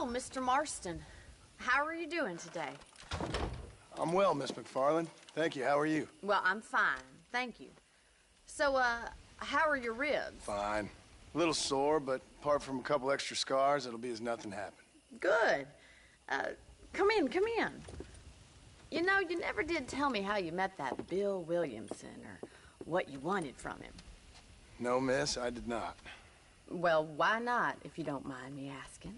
Mr. Marston. How are you doing today? I'm well, Miss McFarland. Thank you. How are you? Well, I'm fine. Thank you. So, how are your ribs? Fine. A little sore, but apart from a couple extra scars, it'll be as nothing happened. Good. Come in, come in. You know, you never did tell me how you met that Bill Williamson or what you wanted from him. No, miss, I did not. Well, why not, if you don't mind me asking?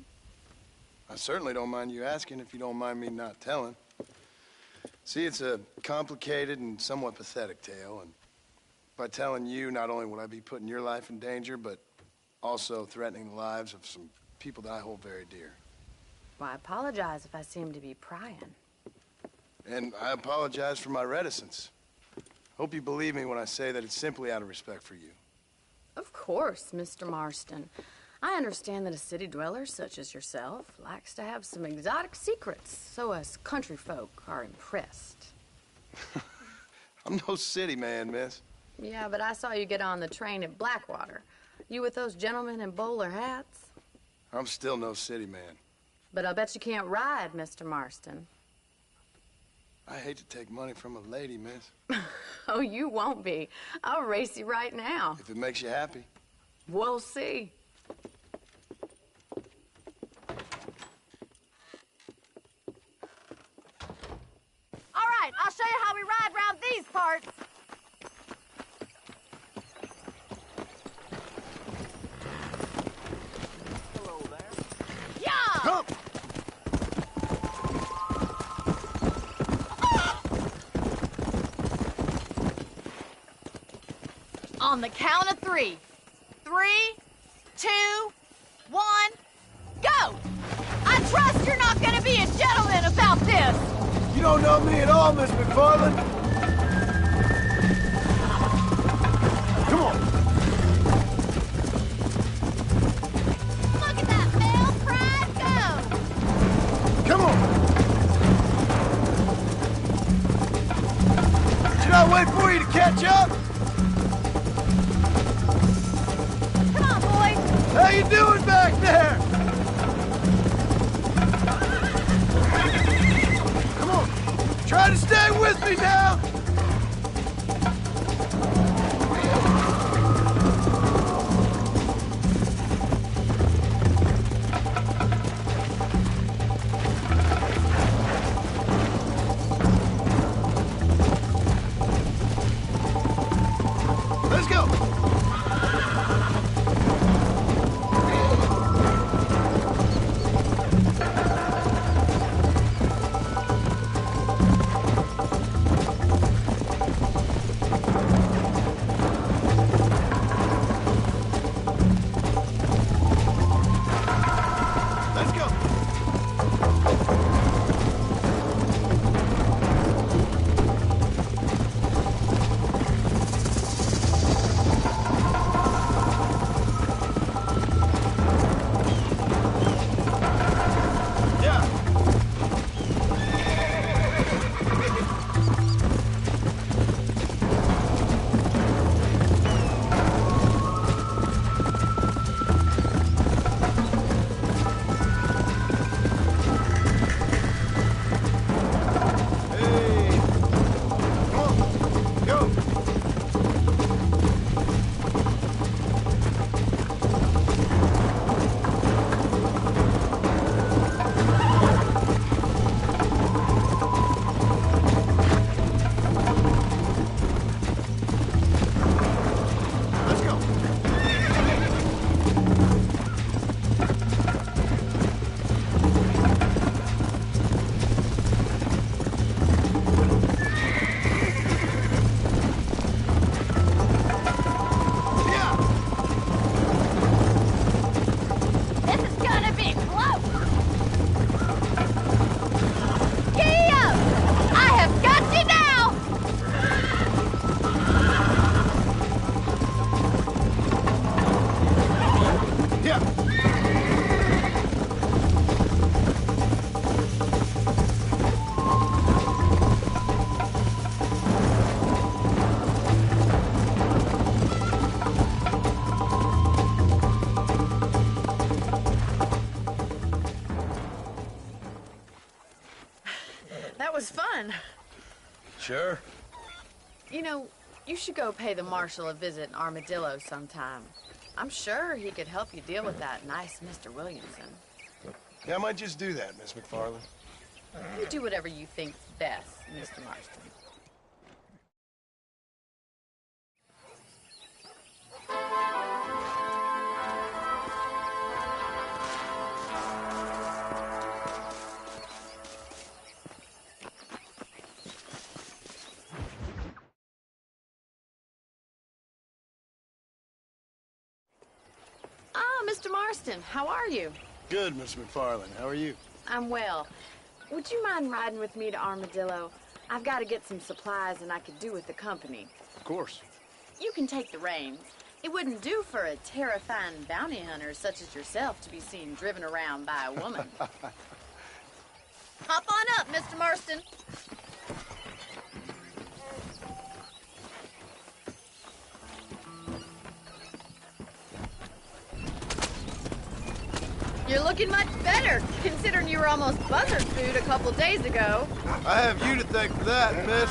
I certainly don't mind you asking if you don't mind me not telling. See, it's a complicated and somewhat pathetic tale, and by telling you, not only would I be putting your life in danger, but also threatening the lives of some people that I hold very dear. Well, I apologize if I seem to be prying. And I apologize for my reticence. Hope you believe me when I say that it's simply out of respect for you. Of course, Mr. Marston. I understand that a city dweller such as yourself likes to have some exotic secrets, so us country folk are impressed. I'm no city man, miss. Yeah, but I saw you get on the train at Blackwater. You with those gentlemen in bowler hats? I'm still no city man. But I'll bet you can't ride, Mr. Marston. I hate to take money from a lady, miss. Oh, you won't be. I'll race you right now. If it makes you happy. We'll see. All right, I'll show you how we ride around these parts. Hello there. Yeah! Come! On the count of 3. 3, 2, 1, go! I trust you're not gonna be a gentleman about this! You don't know me at all, Miss McFarland. Come on. Look at that male pride go! Come on. Should I wait for you to catch up? Come on, boys! How you doing back there? Come on. Try to stay with me now. Let's go. fun. Sure. You know, you should go pay the marshal a visit in Armadillo sometime. I'm sure he could help you deal with that nice Mr. Williamson. Yeah, I might just do that, Miss McFarland. You do whatever you think's best, Mr. Marston. Mr. Marston, how are you? Good, Miss McFarland. How are you? I'm well. Would you mind riding with me to Armadillo? I've got to get some supplies and I could do with the company. Of course. You can take the reins. It wouldn't do for a terrifying bounty hunter such as yourself to be seen driven around by a woman. Hop on up, Mr. Marston. You're looking much better, considering you were almost buzzard food a couple days ago. I have you to thank for that, miss.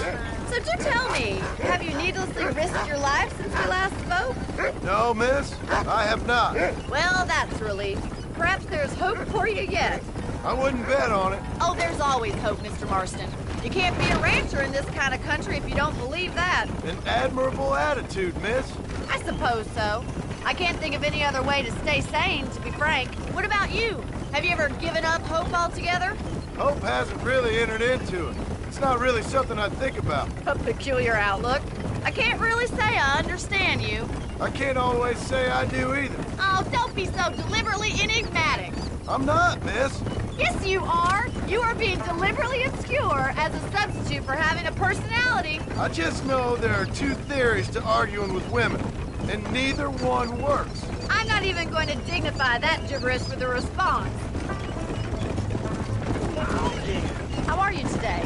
So do tell me, have you needlessly risked your life since we last spoke? No, miss, I have not. Well, that's a relief. Perhaps there's hope for you yet. I wouldn't bet on it. Oh, there's always hope, Mr. Marston. You can't be a rancher in this kind of country if you don't believe that. An admirable attitude, miss. I suppose so. I can't think of any other way to stay sane, to be frank. What about you? Have you ever given up hope altogether? Hope hasn't really entered into it. It's not really something I think about. A peculiar outlook. I can't really say I understand you. I can't always say I do either. Oh, don't be so deliberately enigmatic. I'm not, miss. Yes, you are. You are being deliberately obscure as a substitute for having a personality. I just know there are two theories to arguing with women, and neither one works. I'm not even going to dignify that gibberish with a response. How are you today?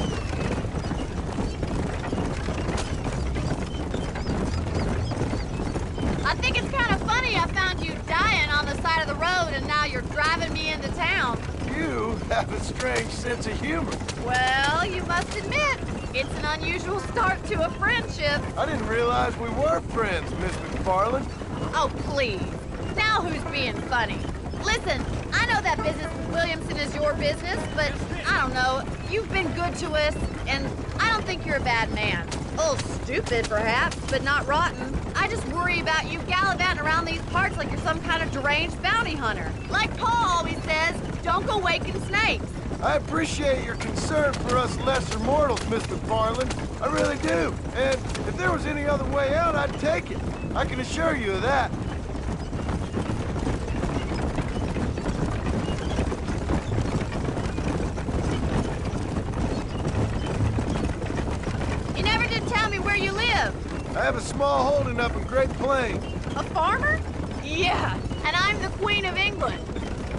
I think it's kind of funny I found you dying on the side of the road and now you're driving me into town. You have a strange sense of humor. Well, you must admit, it's an unusual start to a friendship. I didn't realize we were friends, Miss McFarland. Oh, please. Now who's being funny? Listen, I know that business with Williamson is your business, but I don't know. You've been good to us, and I don't think you're a bad man. A little stupid, perhaps, but not rotten. I just worry about you gallivanting around these parts like you're some kind of deranged bounty hunter. Like Paul always says, don't go waking snakes. I appreciate your concern for us lesser mortals, Miss McFarland. I really do. And if there was any other way out, I'd take it. I can assure you of that. You never did tell me where you live. I have a small holding up in Great Plains. A farmer? Yeah, and I'm the Queen of England.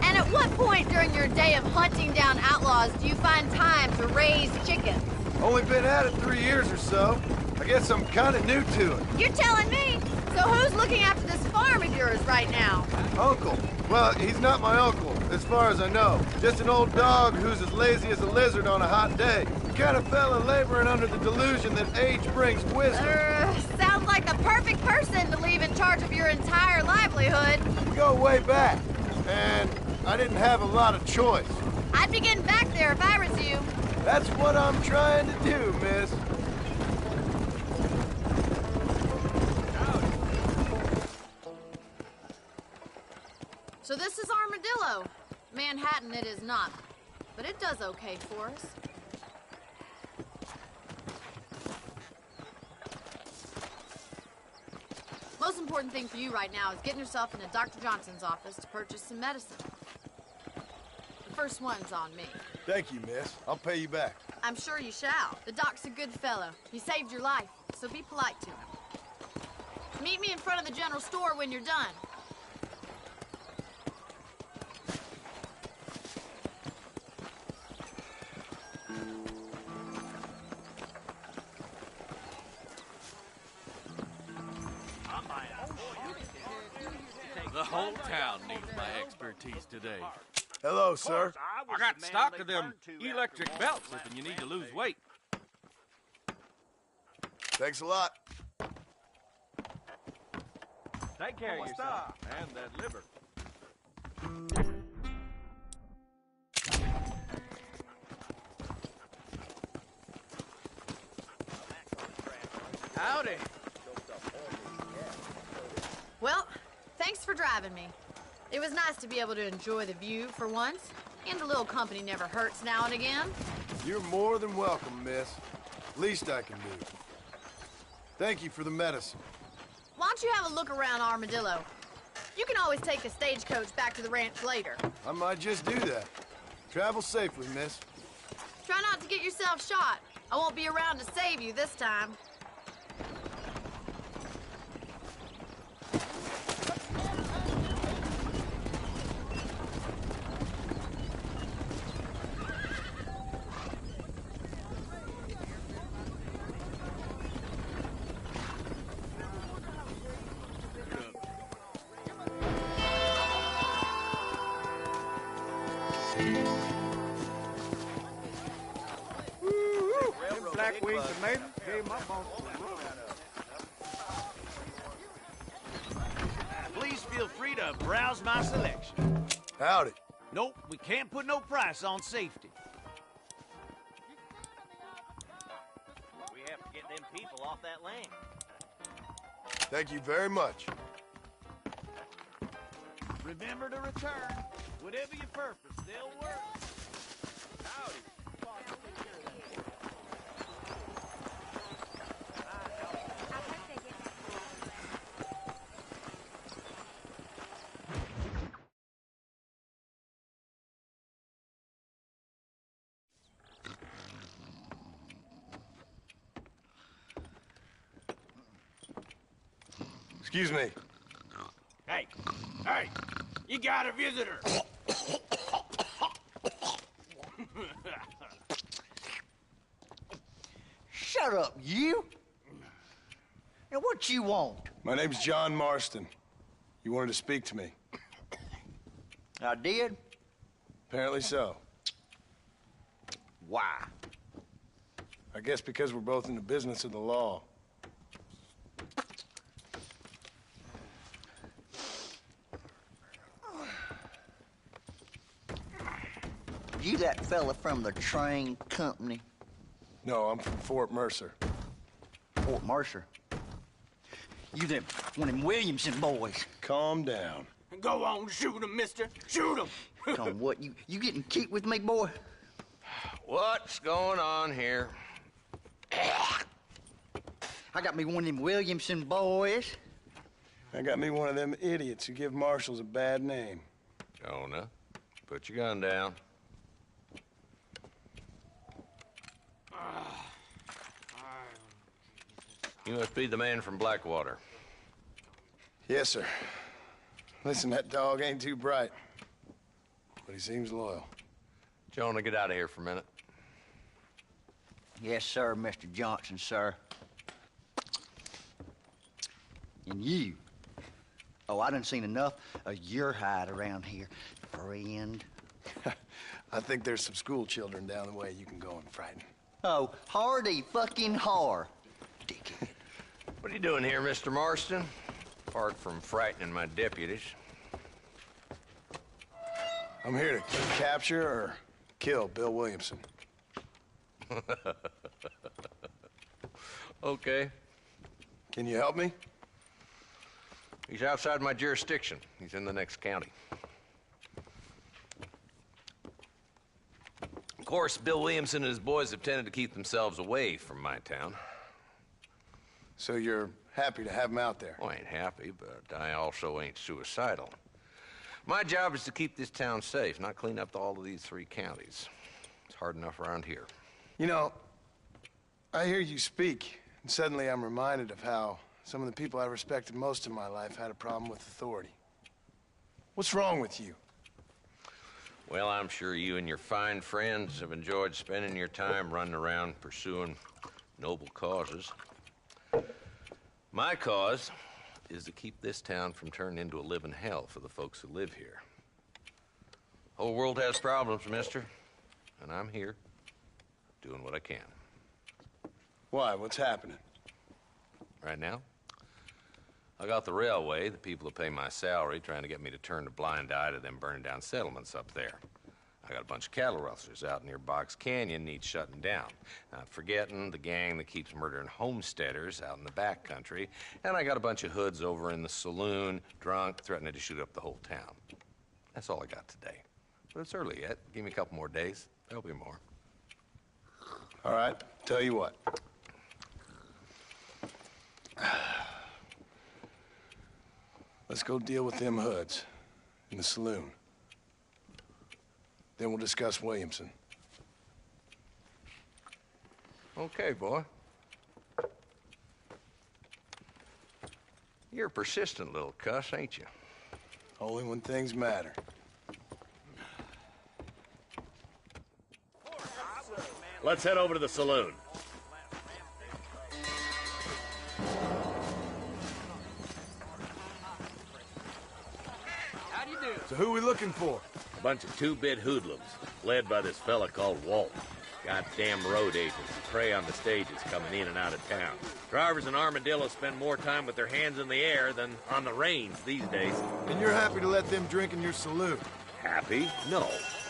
And at what point during your day of hunting down outlaws do you find time to raise chickens? Only been at it 3 years or so. I guess I'm kind of new to it. You're telling me? So who's looking after this farm of yours right now? Uncle. Well, he's not my uncle, as far as I know. Just an old dog who's as lazy as a lizard on a hot day. The kind of fella laboring under the delusion that age brings wisdom. Sounds like the perfect person to leave in charge of your entire livelihood. We go way back, and I didn't have a lot of choice. I'd be getting back there if I was you. That's what I'm trying to do, miss. So this is Armadillo. Manhattan it is not, but it does okay for us. Most important thing for you right now is getting yourself into Dr. Johnson's office to purchase some medicine. The first one's on me. Thank you, miss. I'll pay you back. I'm sure you shall. The doc's a good fellow. He saved your life, so be polite to him. Meet me in front of the general store when you're done. The whole town needs my expertise today. Hello, sir. I got stock of them electric belts if you need to lose weight. Thanks a lot. Take care of yourself. And that liver. Howdy. Well, thanks for driving me. It was nice to be able to enjoy the view for once, and a little company never hurts now and again. You're more than welcome, miss. Least I can do. Thank you for the medicine. Why don't you have a look around Armadillo? You can always take the stagecoach back to the ranch later. I might just do that. Travel safely, miss. Try not to get yourself shot. I won't be around to save you this time. Black wings and maybe gave my boss a run. Please feel free to browse my selection. Howdy. Nope, we can't put no price on safety. We have to get them people off that land. Thank you very much. Remember to return. Whatever your purpose, they'll work. Howdy. Excuse me. Hey, hey, you got a visitor. Shut up, you! Now, what you want? My name's John Marston. You wanted to speak to me. I did? Apparently so. Why? I guess because we're both in the business of the law. You that fella from the train company? No, I'm from Fort Mercer. Fort Mercer? You them one of them Williamson boys? Calm down. Go on, shoot him, mister. Shoot him. Come, what, you getting cute with me, boy? What's going on here? I got me one of them Williamson boys. I got me one of them idiots who give marshals a bad name. Jonah, put your gun down. You must be the man from Blackwater. Yes, sir. Listen, that dog ain't too bright, but he seems loyal. Jonah, get out of here for a minute. Yes, sir, Mr. Johnson, sir. And you. Oh, I done seen enough of your hide around here, friend. I think there's some school children down the way you can go and frighten. Oh, hardy fucking har. Dickhead. What are you doing here, Mr. Marston? Apart from frightening my deputies. I'm here to capture or kill Bill Williamson. Okay. Can you help me? He's outside my jurisdiction. He's in the next county. Of course, Bill Williamson and his boys have tended to keep themselves away from my town. So you're happy to have him out there? Well, I ain't happy, but I also ain't suicidal. My job is to keep this town safe, not clean up all of these 3 counties. It's hard enough around here. You know, I hear you speak, and suddenly I'm reminded of how some of the people I respected most in my life had a problem with authority. What's wrong with you? Well, I'm sure you and your fine friends have enjoyed spending your time running around pursuing noble causes. My cause is to keep this town from turning into a living hell for the folks who live here. Whole world has problems, mister, and I'm here doing what I can. Why? What's happening? right now. I got the railway, the people who pay my salary, trying to get me to turn a blind eye to them burning down settlements up there. I got a bunch of cattle rustlers out near Box Canyon needs shutting down. Not forgetting the gang that keeps murdering homesteaders out in the back country. And I got a bunch of hoods over in the saloon, drunk, threatening to shoot up the whole town. That's all I got today. But it's early yet. Give me a couple more days. There'll be more. All right, tell you what. Let's go deal with them hoods in the saloon. Then we'll discuss Williamson. Okay, boy. You're a persistent little cuss, ain't you? Only when things matter. Let's head over to the saloon. How do you do? So who are we looking for? A bunch of two-bit hoodlums, led by this fella called Walt. Goddamn road agents who prey on the stages coming in and out of town. Drivers in Armadillo spend more time with their hands in the air than on the reins these days. And you're happy to let them drink in your saloon? Happy? No.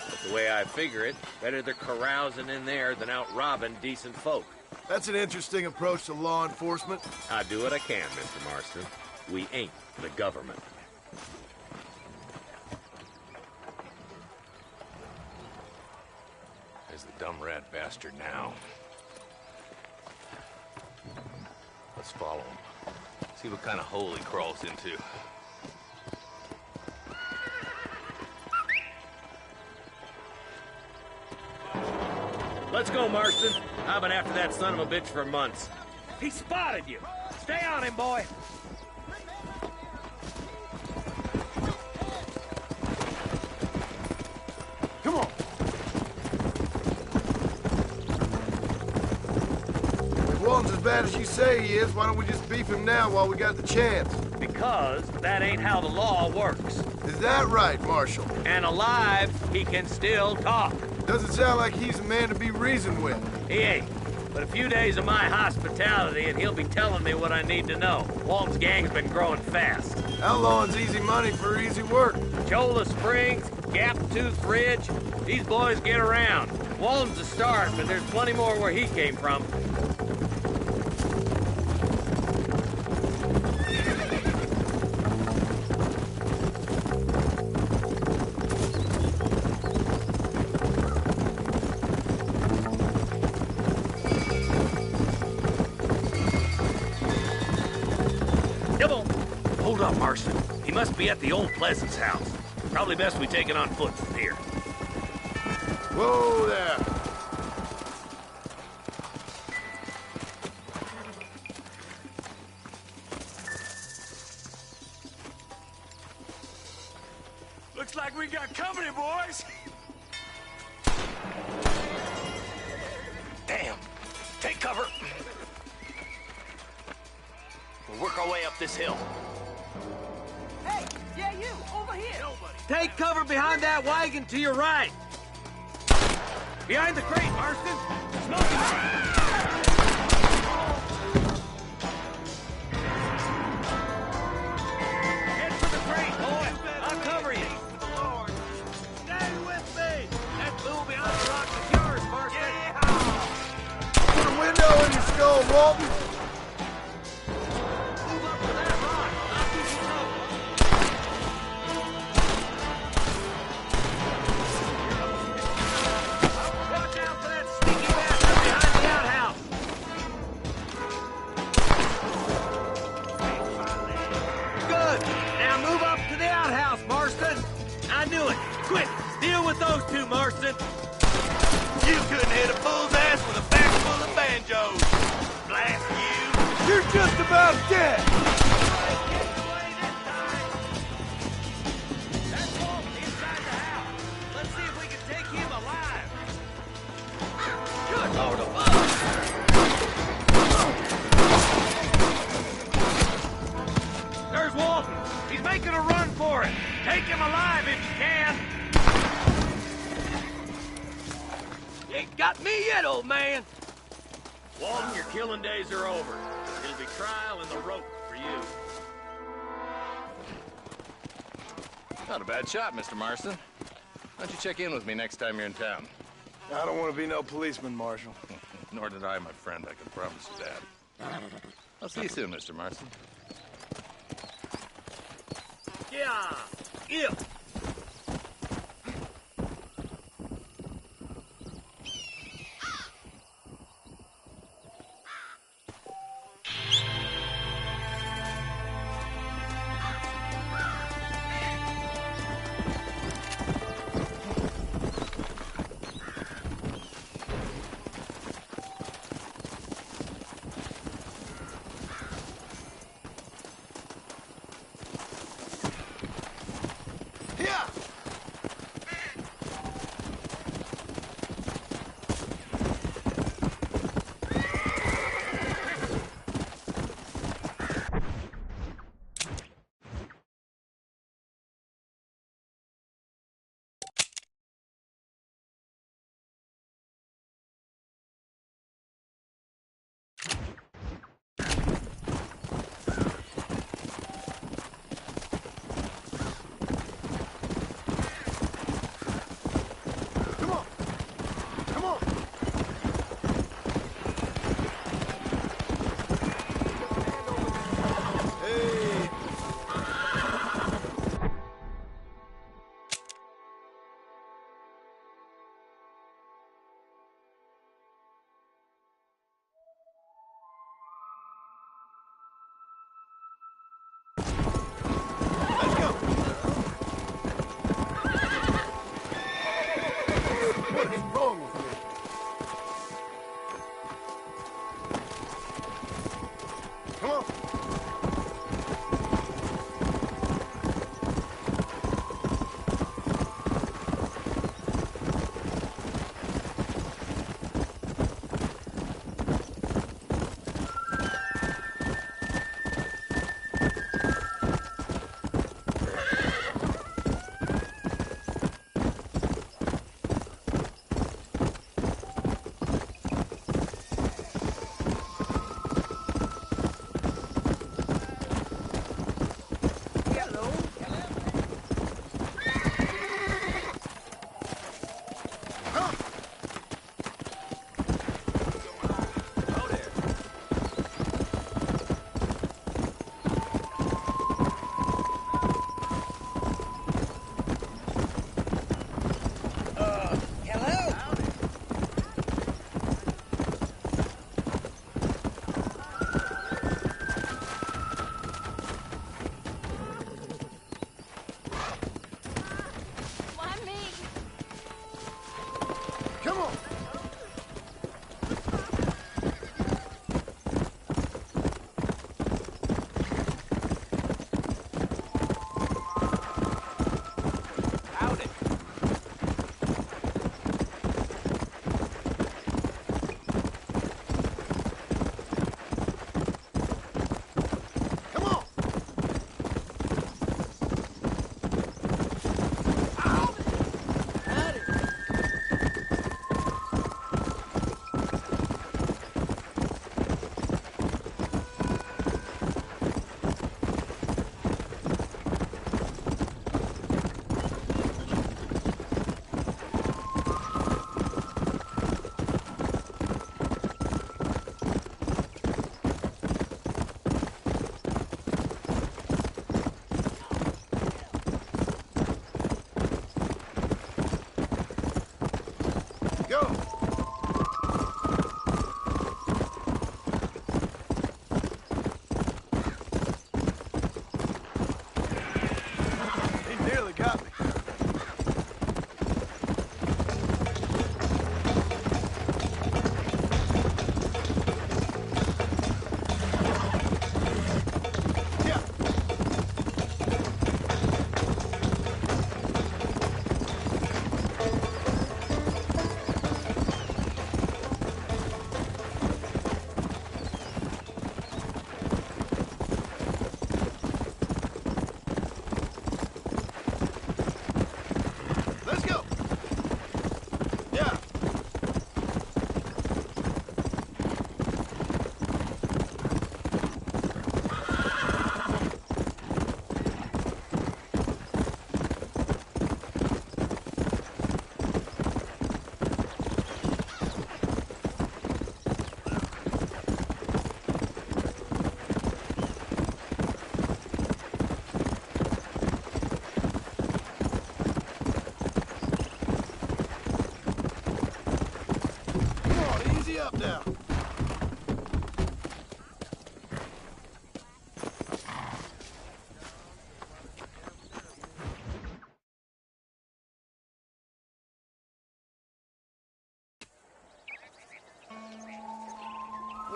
But the way I figure it, better they're carousing in there than out robbing decent folk. That's an interesting approach to law enforcement. I do what I can, Mr. Marston. We ain't the government. There's the dumb rat bastard now. Let's follow him. See what kind of hole he crawls into. Let's go, Marston. I've been after that son of a bitch for months. He spotted you. Stay on him, boy. Come on. If Walton's as bad as you say he is, why don't we just beef him now while we got the chance? Because that ain't how the law works. Is that right, Marshal? And alive, he can still talk. Doesn't sound like he's a man to be reasoned with. He ain't. But a few days of my hospitality and he'll be telling me what I need to know. Walton's gang's been growing fast. Outlawing's easy money for easy work. Cholla Springs, Gap Tooth Ridge, these boys get around. Walton's a start, but there's plenty more where he came from. Hold up, Marston. He must be at the old Pleasance house. Probably best we take it on foot from here. Whoa there. Looks like we got company, boys. Damn. Take cover. We'll work our way up this hill. Hey, yeah, you, over here. Nobody. Take cover behind that wagon to your right. Behind the crate, Marston. Smoking. Head for the crate, boy. I'll cover you. Stay with me. That fool behind the rock is yours, Marston. Put a window in your skull, Walton. Move up to that rock. I'll keep you covered. Watch out for that sneaky bastard behind the outhouse. Good. Now move up to the outhouse, Marston. I knew it. Quick, deal with those two, Marston. You couldn't hit a bull's ass with a bag full of banjos. Blast you. You're just about dead. That's Walton inside the house. Let's see if we can take him alive. Good Lord above. There's Walton. He's making a run for it. Take him alive if you can. You ain't got me yet, old man. Walton, your killing days are over. It'll be trial and the rope for you. Not a bad shot, Mr. Marston. Why don't you check in with me next time you're in town? I don't want to be no policeman, Marshal. Nor did I, my friend. I can promise you that. I'll see you soon, Mr. Marston. Yeah! Yeah!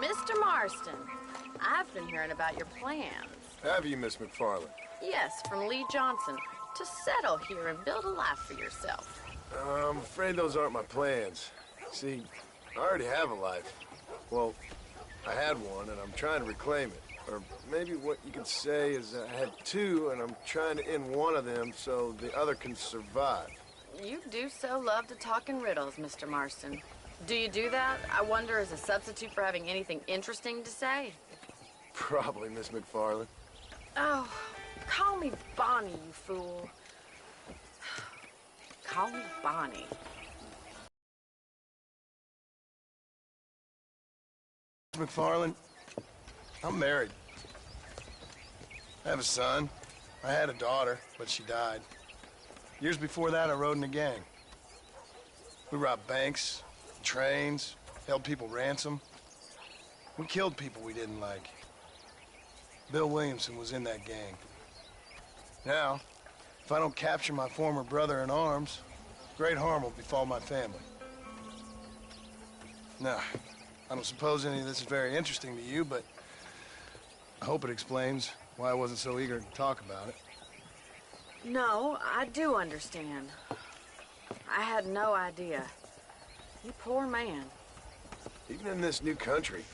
Mr. Marston, I've been hearing about your plans. Have you, Miss McFarland? Yes, from Lee Johnson, to settle here and build a life for yourself. I'm afraid those aren't my plans. See, I already have a life. Well, I had one, and I'm trying to reclaim it. Or maybe what you could say is I had two, and I'm trying to end one of them so the other can survive. You do so love to talk in riddles, Mr. Marston. Do you do that, I wonder, as a substitute for having anything interesting to say? Probably, Miss McFarland. Oh, call me Bonnie, you fool. Call me Bonnie. McFarland, I'm married. I have a son. I had a daughter, but she died. Years before that, I rode in a gang. We robbed banks, trains, held people ransom. We killed people we didn't like. Bill Williamson was in that gang. Now, if I don't capture my former brother in arms, great harm will befall my family. Now, I don't suppose any of this is very interesting to you, but I hope it explains why I wasn't so eager to talk about it. No, I do understand. I had no idea. You poor man. Even in this new country,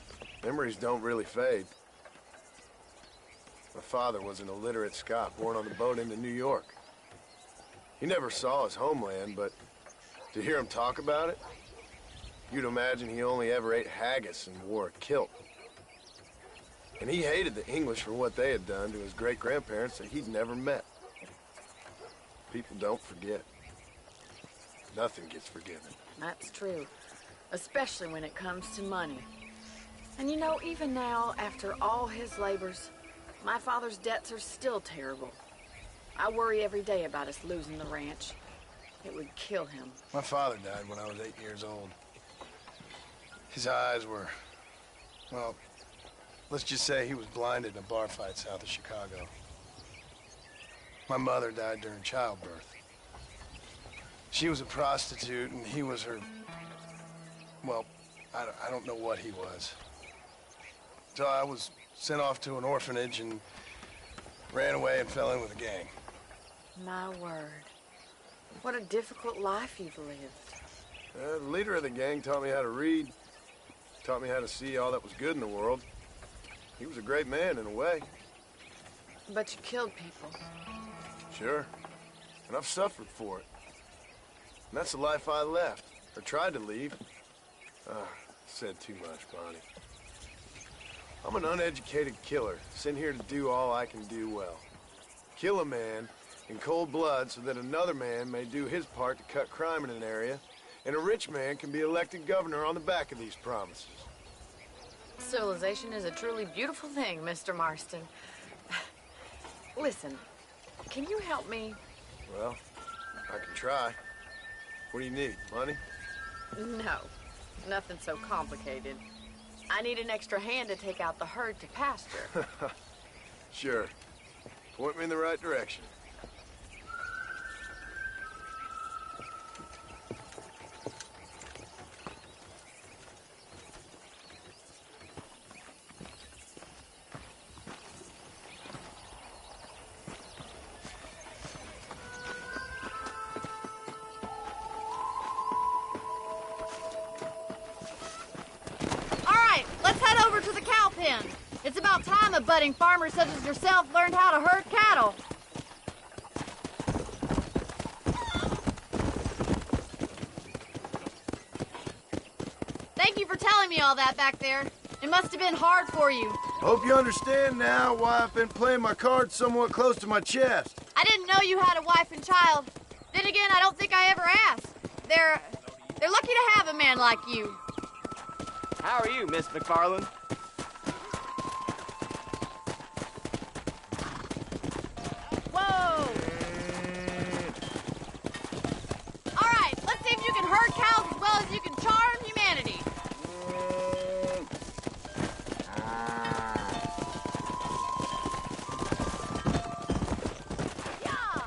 memories don't really fade. My father was an illiterate Scot born on the boat into New York. He never saw his homeland, but to hear him talk about it, you'd imagine he only ever ate haggis and wore a kilt. And he hated the English for what they had done to his great-grandparents that he'd never met. People don't forget. Nothing gets forgiven. That's true. Especially when it comes to money. And you know, even now, after all his labors, my father's debts are still terrible. I worry every day about us losing the ranch. It would kill him. My father died when I was 8 years old. His eyes were, well, let's just say he was blinded in a bar fight south of Chicago. My mother died during childbirth. She was a prostitute, and he was her, well, I don't know what he was. So I was sent off to an orphanage and ran away and fell in with a gang. My word. What a difficult life you've lived. The leader of the gang taught me how to read, taught me how to see all that was good in the world. He was a great man in a way. But you killed people. Sure. And I've suffered for it. And that's the life I left, or tried to leave. Said too much, Bonnie. I'm an uneducated killer, sent here to do all I can do well. Kill a man in cold blood so that another man may do his part to cut crime in an area, and a rich man can be elected governor on the back of these promises. Civilization is a truly beautiful thing, Mr. Marston. Listen, can you help me? Well, I can try. What do you need, money? No, nothing so complicated. I need an extra hand to take out the herd to pasture. Sure. Point me in the right direction. It's about time a budding farmer such as yourself learned how to herd cattle. Thank you for telling me all that back there. It must have been hard for you. Hope you understand now why I've been playing my cards somewhat close to my chest. I didn't know you had a wife and child. Then again, I don't think I ever asked. They're lucky to have a man like you. How are you, Miss McFarland? Herd cows as well as you can charm humanity. Yeah.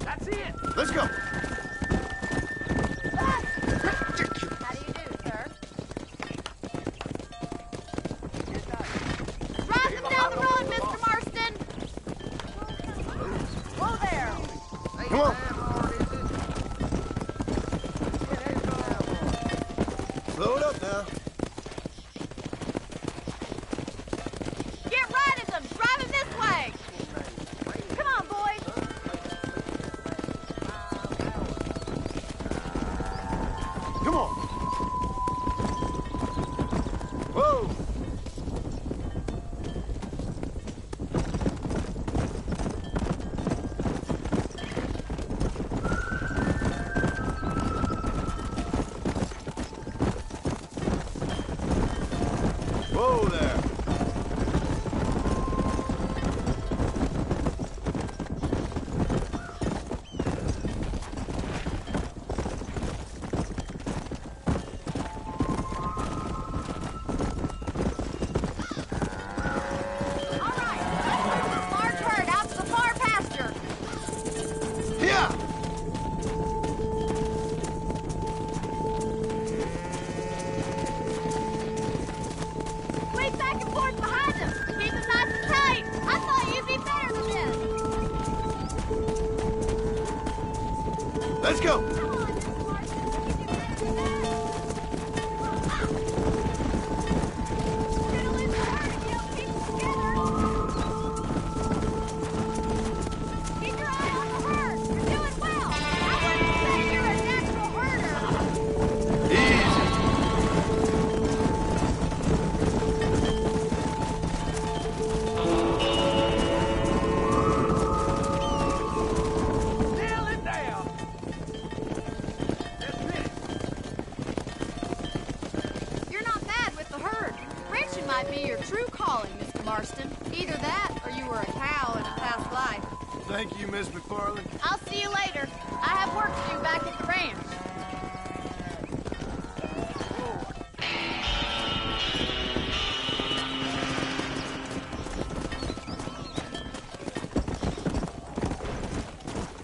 That's it. Let's go. Slow it up now. Get right at them! Drive them this way! Come on, boys! Come on. Whoa. Whoa there. All right, large herd out to the far pasture. Here. Wait back and forth behind them. Keep them nice and tight. I thought you'd be better than this. Let's go. Come on, Mr. Marston. You can do better than that. You're gonna lose the herd if you don't keep them together. Keep your eye on the herd. You're doing well. I wouldn't say you're a natural herder. Easy. Nail it down. That's it. You're not bad with the herd. Ranching might be your true calling, Mr. Marston. Either that, or you were a cow in a past life. Thank you, Miss McFarland. I'll see you later. I have work to do back at the ranch.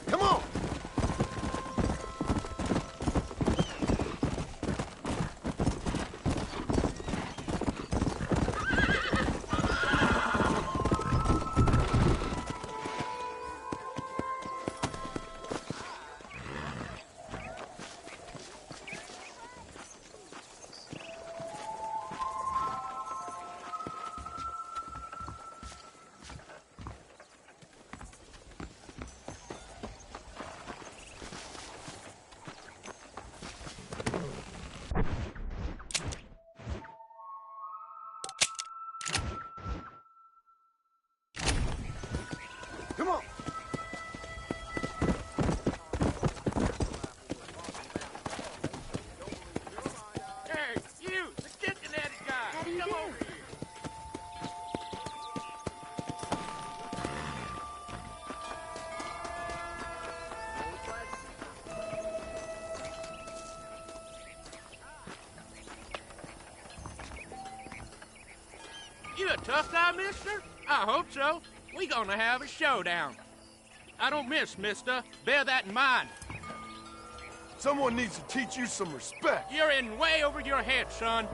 Come on. Come on. Hey, you, the Cincinnati guy. How do you Come do? over here. You a tough guy, mister? I hope so. We gonna have a showdown. I don't miss, mister. Bear that in mind. Someone needs to teach you some respect. You're in way over your head, son.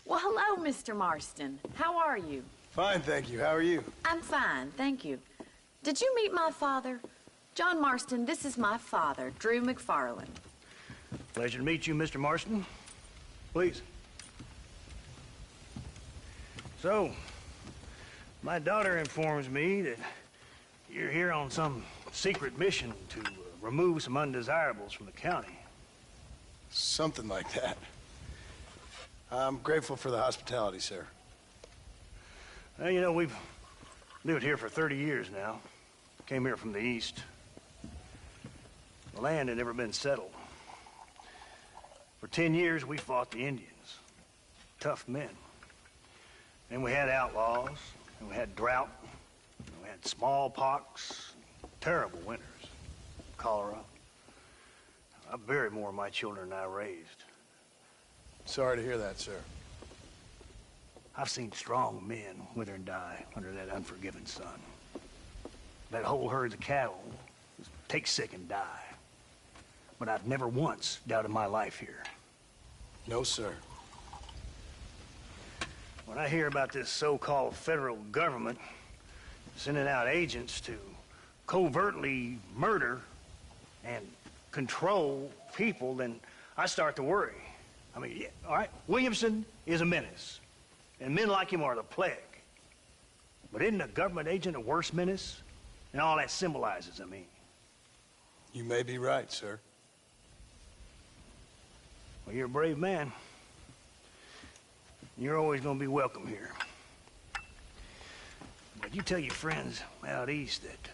Well, hello, Mr. Marston. How are you? Fine, thank you. How are you? I'm fine, thank you. Did you meet my father? John Marston, this is my father, Drew McFarland. Pleasure to meet you, Mr. Marston. Please. So, my daughter informs me that you're here on some secret mission to remove some undesirables from the county. Something like that. I'm grateful for the hospitality, sir. Well, you know, we've lived here for 30 years now. Came here from the east. The land had never been settled. For 10 years, we fought the Indians. Tough men. And we had outlaws, and we had drought, and we had smallpox, terrible winters, cholera. I buried more of my children than I raised. Sorry to hear that, sir. I've seen strong men wither and die under that unforgiving sun. That whole herds of cattle take sick and die. But I've never once doubted my life here. No, sir. When I hear about this so-called federal government sending out agents to covertly murder and control people, then I start to worry. I mean, yeah, all right, Williamson is a menace, and men like him are the plague. But isn't a government agent a worse menace? And all that symbolizes, I mean. You may be right, sir. Well, you're a brave man. You're always going to be welcome here. But you tell your friends out east that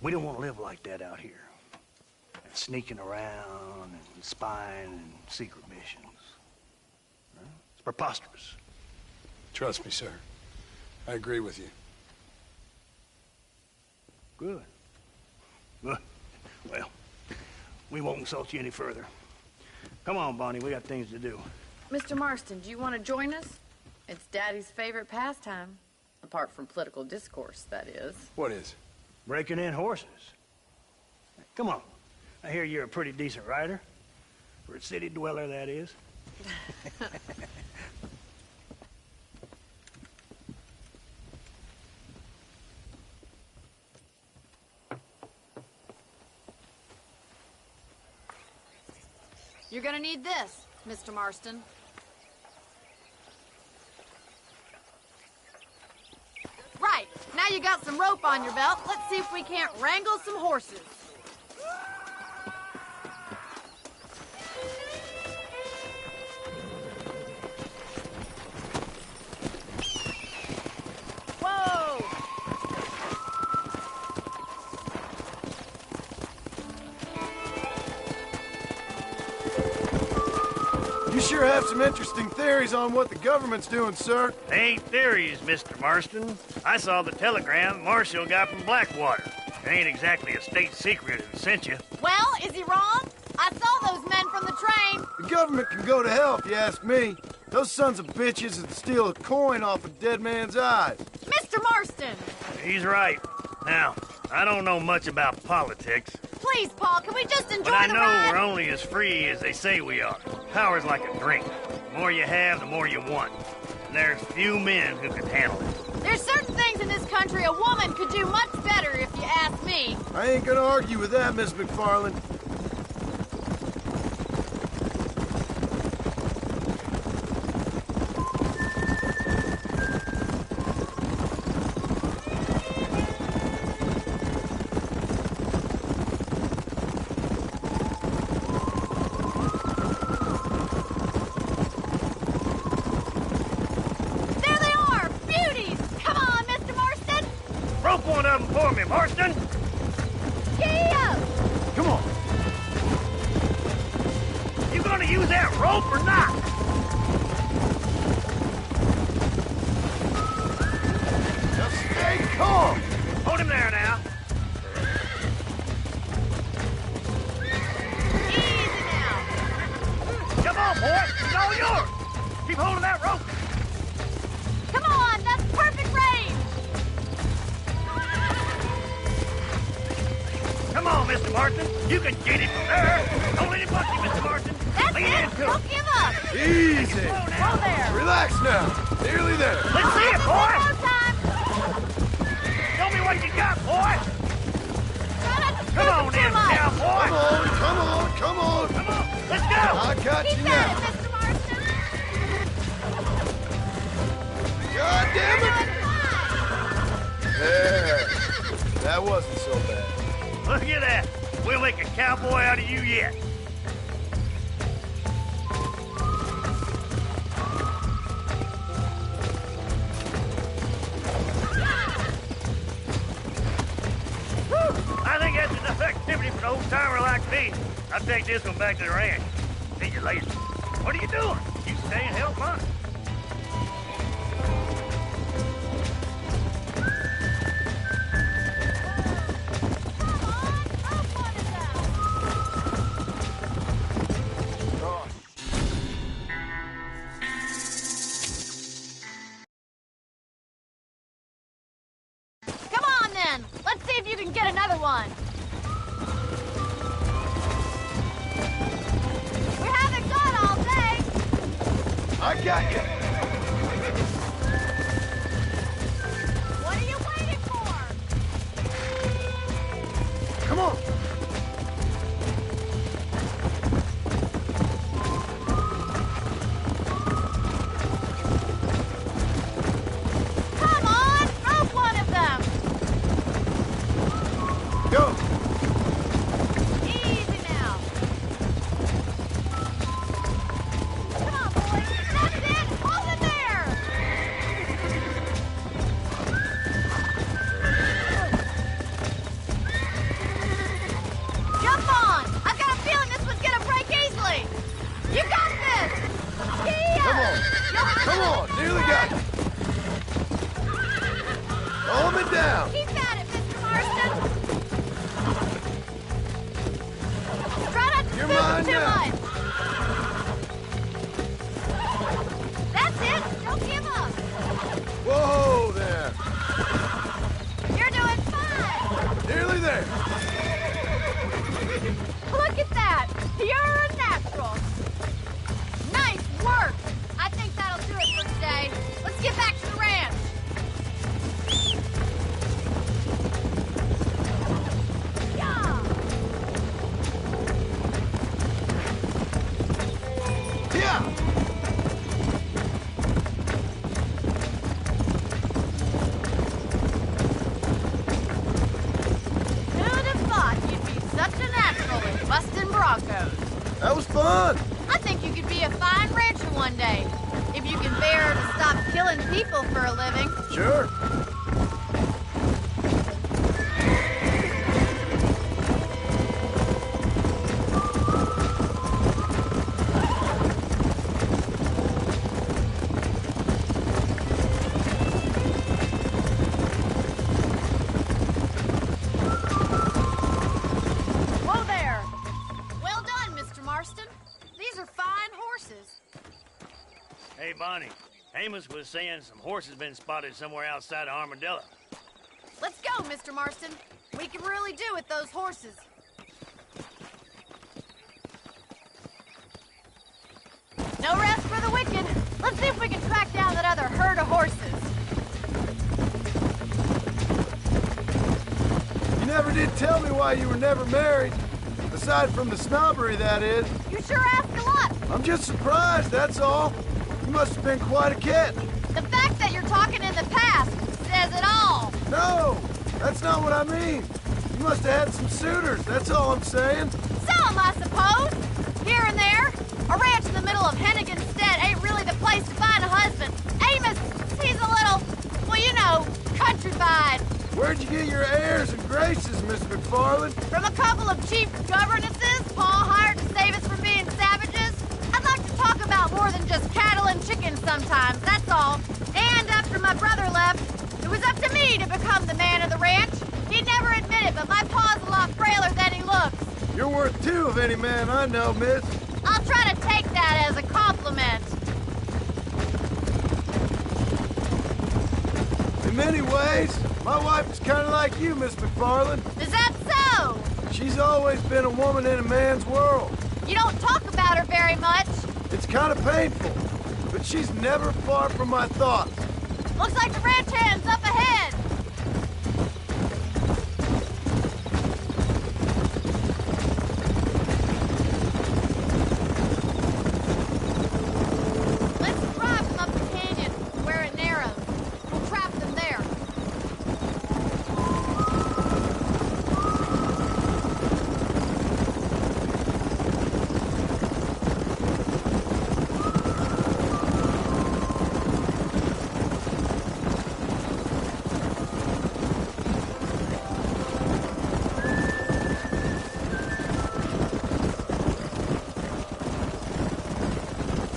we don't want to live like that out here. Sneaking around and spying and secret missions. It's preposterous. Trust me, sir. I agree with you. Good. Good. Well, we won't insult you any further. Come on, Bonnie, we got things to do. Mr. Marston, do you want to join us? It's Daddy's favorite pastime. Apart from political discourse, that is. What is? Breaking in horses. Come on. I hear you're a pretty decent rider. For a city dweller, that is. You're gonna need this, Mr. Marston. Right, now you got some rope on your belt, let's see if we can't wrangle some horses. Whoa! You sure have some interesting theories on what the government's doing, sir. They ain't theories, Mr. Marston. I saw the telegram Marshall got from Blackwater. It ain't exactly a state secret who sent you. Well, is he wrong? I saw those men from the train. The government can go to hell if you ask me. Those sons of bitches would steal a coin off a dead man's eyes. Mr. Marston! He's right. Now, I don't know much about politics. Please, Paul, can we just enjoy But I the know ride? we're only as free as they say we are. Power's like a drink. The more you have, the more you want. And there's few men who can handle it. There's certain things in this country a woman could do much better, if you ask me. I ain't gonna argue with that, Miss McFarland. There they are! Beauties! Come on, Mr. Marston! Rope one of them for me, Marston! Gee up! Come on. You gonna use that rope or not? Just stay calm. Hold him there now. Easy now! Come on, boy. It's all yours. Keep holding that rope. Come on, that's perfect! Marston. You can get it from there. Don't let him bust you, Mr. Marston. That's Lean it. into Don't it. give up. Easy. Go there. Relax now. Nearly there. Let's see it, boy. One more time. Show me what you got, boy. Try not to Come squeeze on, it then, too much. cowboy. Come on. Come on. Let's go. I got Keep you at now. it, Mr. Marston. God damn You're it. doing fine. There. That wasn't so bad. Look at that. We'll make a cowboy out of you yet. I think that's enough activity for an old-timer like me. I'll take this one back to the ranch. See you later. What are you doing? You stay and help us. Come on, then. Let's see if you can get another one. We haven't gone all day. I got you. What are you waiting for? Come on. Come on, rope one of them. Go. Easy now. Come on, boys. That's it. Hold it there. Jump on. I've got a feeling this one's gonna break easily. You got this. Kia. Come on. Come on. Nearly got you. Calm it down. Keep at it, Mr. Marston. Try not to You're spook mine too now. much. That's it. Don't give up. Whoa there. You're doing fine. Nearly there. Look at that. You're a natural. Nice work. I think that'll do it for today. Let's get back to the ranch. Yeah. Yeah. Who'd have thought you'd be such a natural at busting broncos? That was fun. I think you could be a fine rancher one day. If you can bear to stop killing people for a living. Sure. Whoa there. Well done, Mr. Marston. These are fine horses. Hey, Bonnie. Amos was saying some horses been spotted somewhere outside of Armadillo. Let's go, Mr. Marston. We can really do with those horses. No rest for the wicked. Let's see if we can track down that other herd of horses. You never did tell me why you were never married. Aside from the snobbery, that is. You sure ask a lot. I'm just surprised, that's all. You must have been quite a catch. The fact that you're talking in the past says it all. No, that's not what I mean. You must have had some suitors, that's all I'm saying. Some, I suppose. Here and there. A ranch in the middle of Hennigan's Stead ain't really the place to find a husband. Amos, he's a little, well, you know, countrified. Where'd you get your airs and graces, Miss McFarland? From a couple of cheap governesses Paul hired to save us from being savages. I'd like to talk about more than just cattle and chickens sometimes, that's all. And after my brother left, it was up to me to become the man of the ranch. He'd never admit it, but my pa's a lot frailer than he looks. You're worth two of any man I know, miss. I'll try to take that as a compliment. In many ways, my wife is kind of like you, Miss McFarland. Is that so? She's always been a woman in a man's world. You don't talk about her very much. It's kind of painful, but she's never far from my thoughts. Looks like the ranch hand's up ahead. Let's drive them up the canyon where it narrows. We'll trap them there.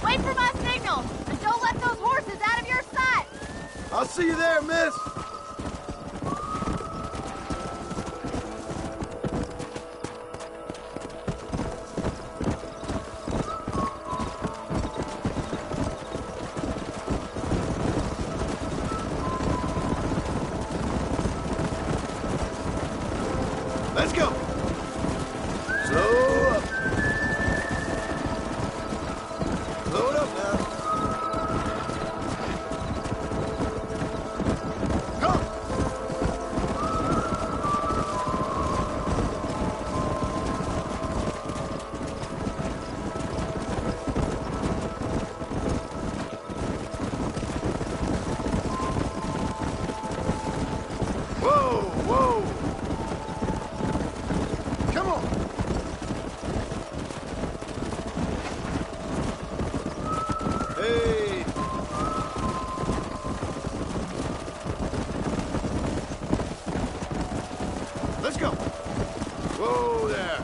Wait for my signal, and don't let those horses out of your sight. I'll see you there, miss. Let's go. Slow up. Slow it up now. Come. Whoa, whoa. Come on. Hey. Let's go. Whoa there.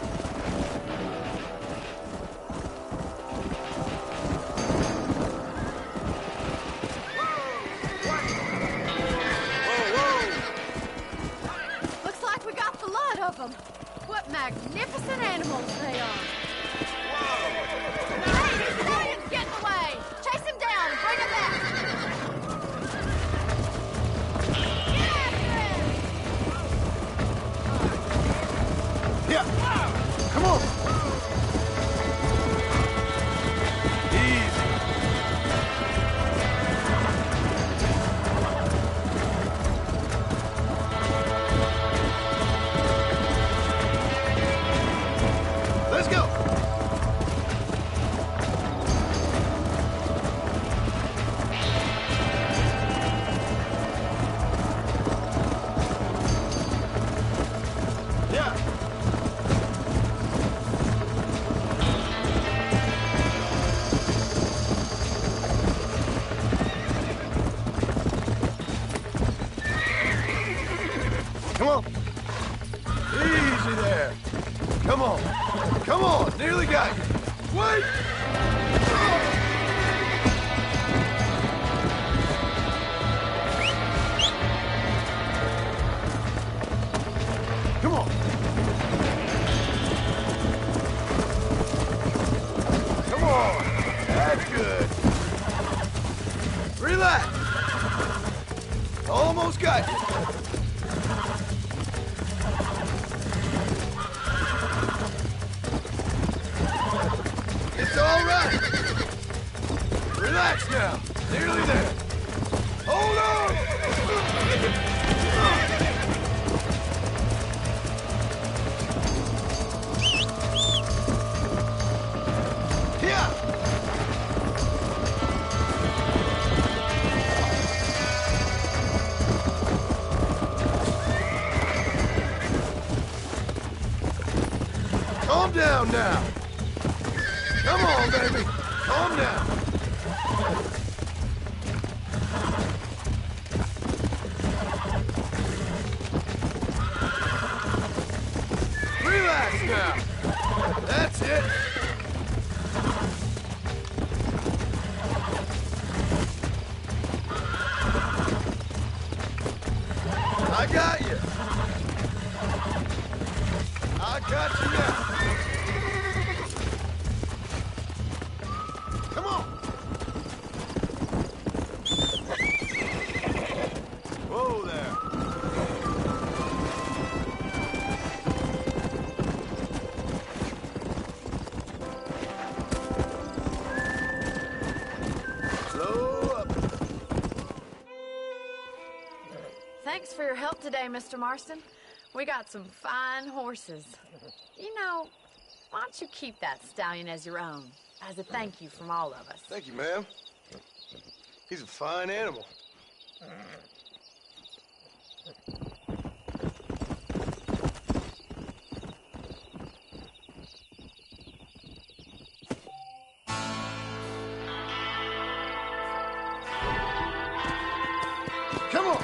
Looks like we got the lot of them. What magnificent animals they are. Hey, these stallions get in the way. Chase him down and bring him back. Get after him. Yeah. Come on. Easy. Let's go. Yeah. Come on. Easy there. Come on. Come on. Nearly got you. Wait. Come on. Come on. That's good. Relax. Almost got you. It's all right. Relax now. Nearly there. Hold on. Yeah. Calm down now. Come on, baby. Calm down. Relax now. That's it. I got you. I got you now. Come on. Whoa there. Thanks for your help today, Mr. Marston. We got some fine horses. You know, why don't you keep that stallion as your own, as a thank you from all of us? Thank you, ma'am. He's a fine animal. Come on!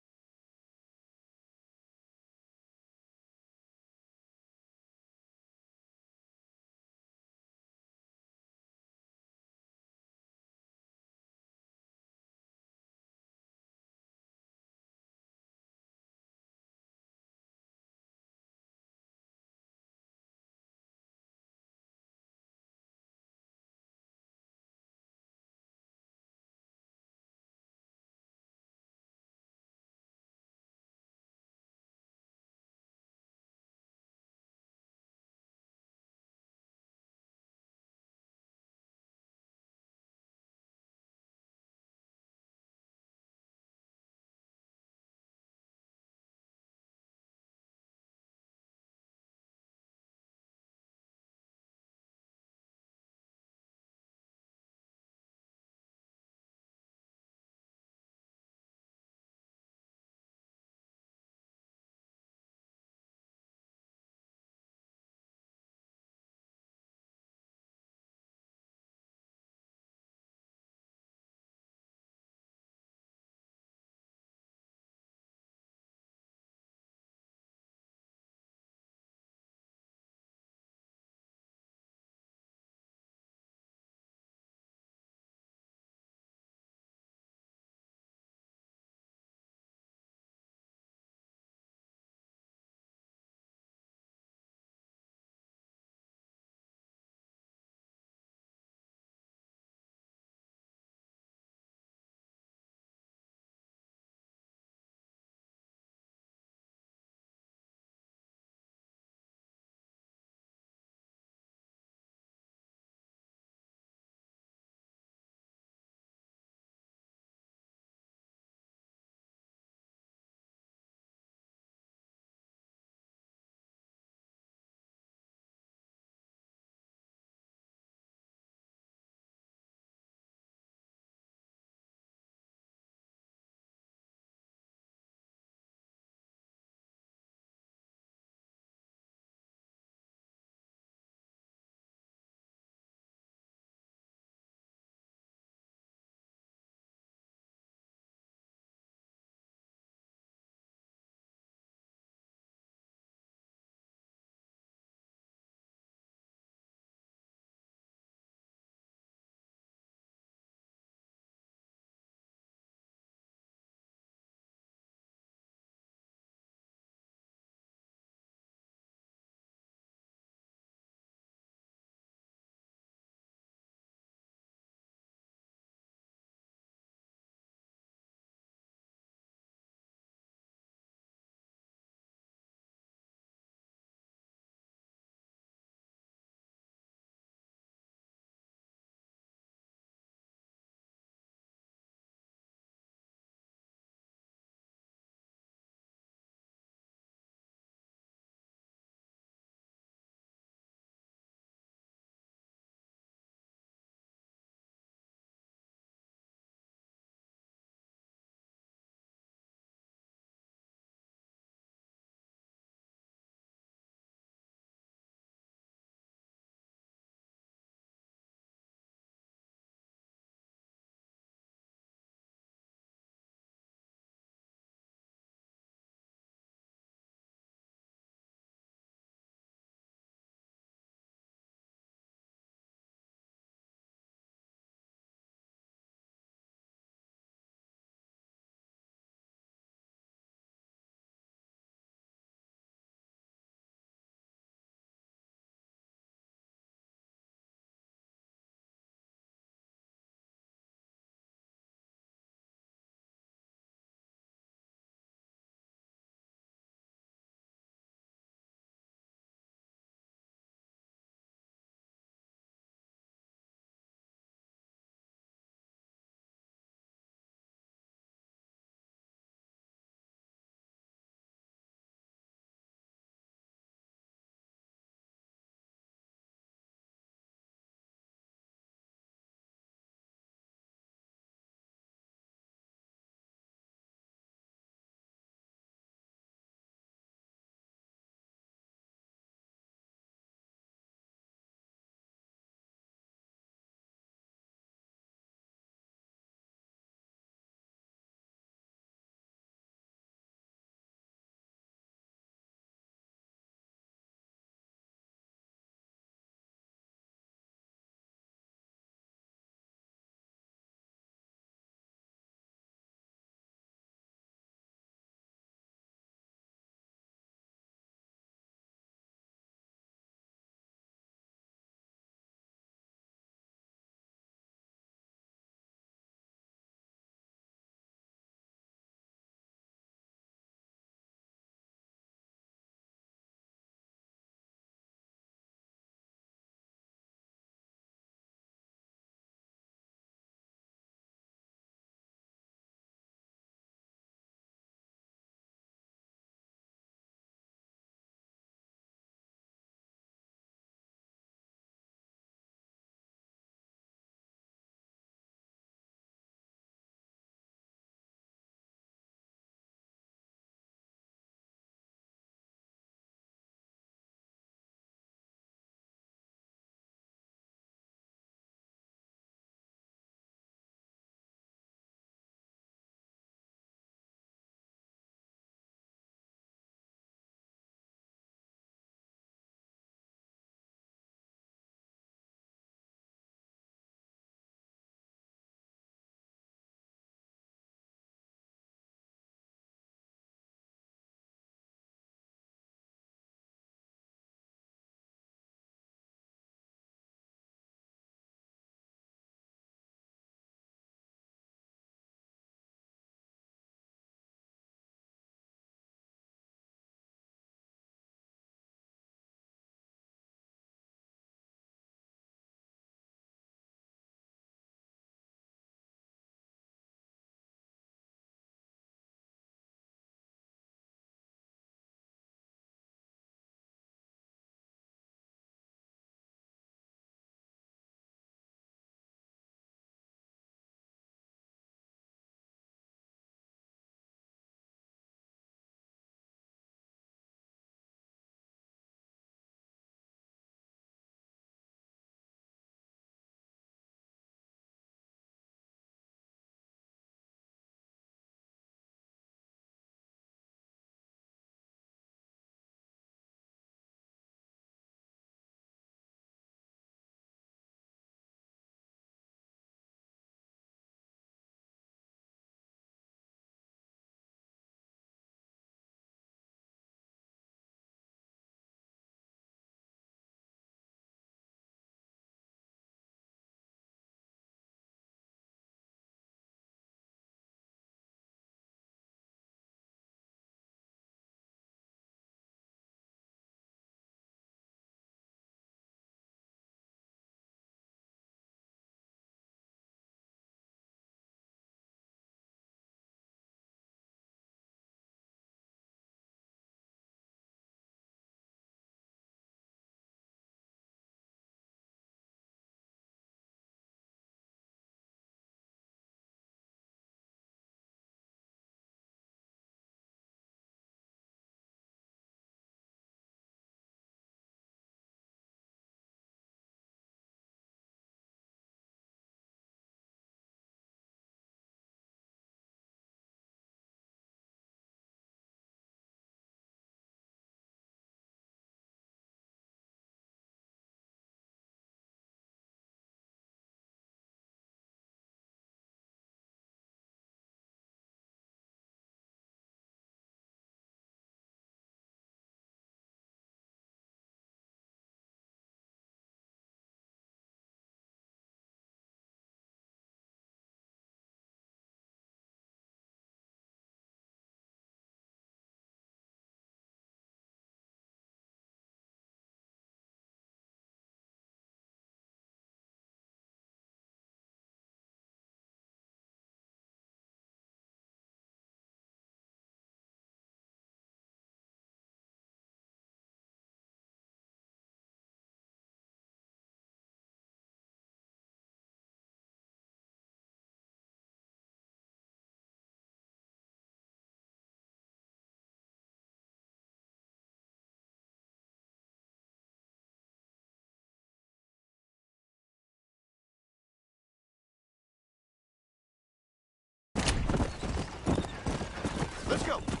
Let's go.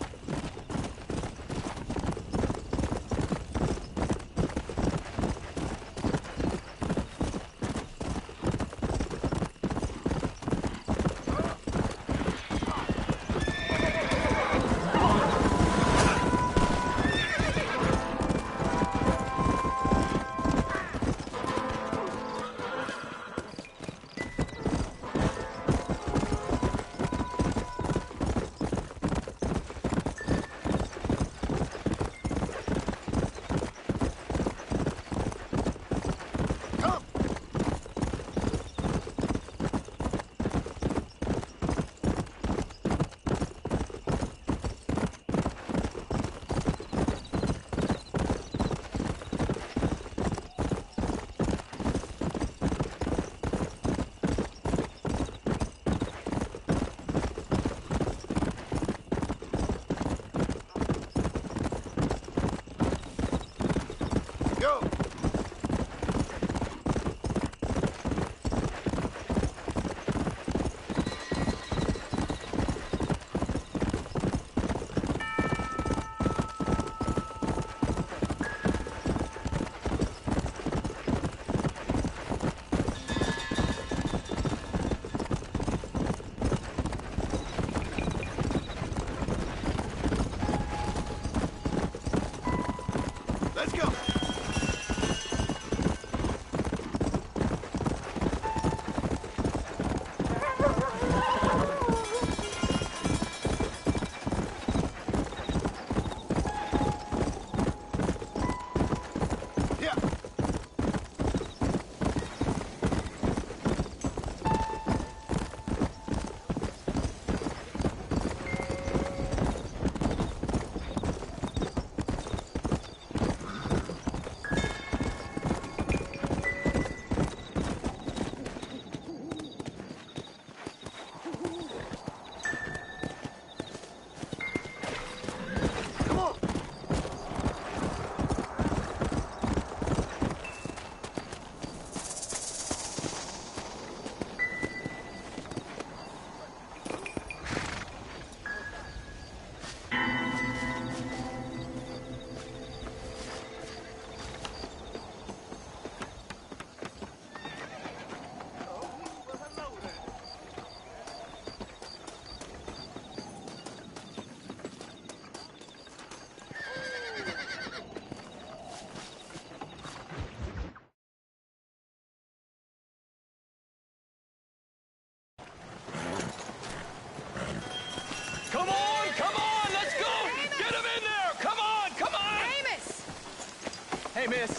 Hey, miss.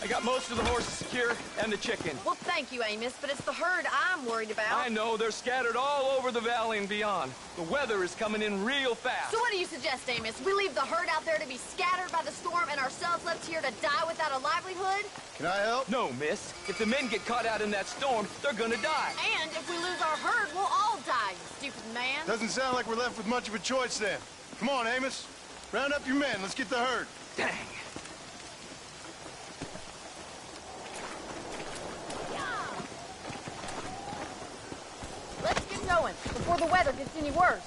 I got most of the horses secure and the chicken. Well, thank you, Amos, but it's the herd I'm worried about. I know. They're scattered all over the valley and beyond. The weather is coming in real fast. So what do you suggest, Amos? We leave the herd out there to be scattered by the storm and ourselves left here to die without a livelihood? Can I help? No, miss. If the men get caught out in that storm, they're gonna die. And if we lose our herd, we'll all die, you stupid man. Doesn't sound like we're left with much of a choice then. Come on, Amos. Round up your men. Let's get the herd. Dang. Let's get going before the weather gets any worse.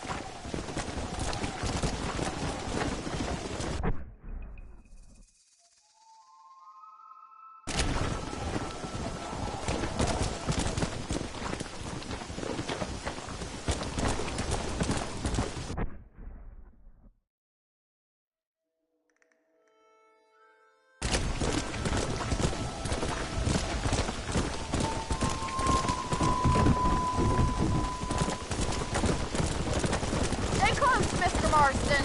Marston.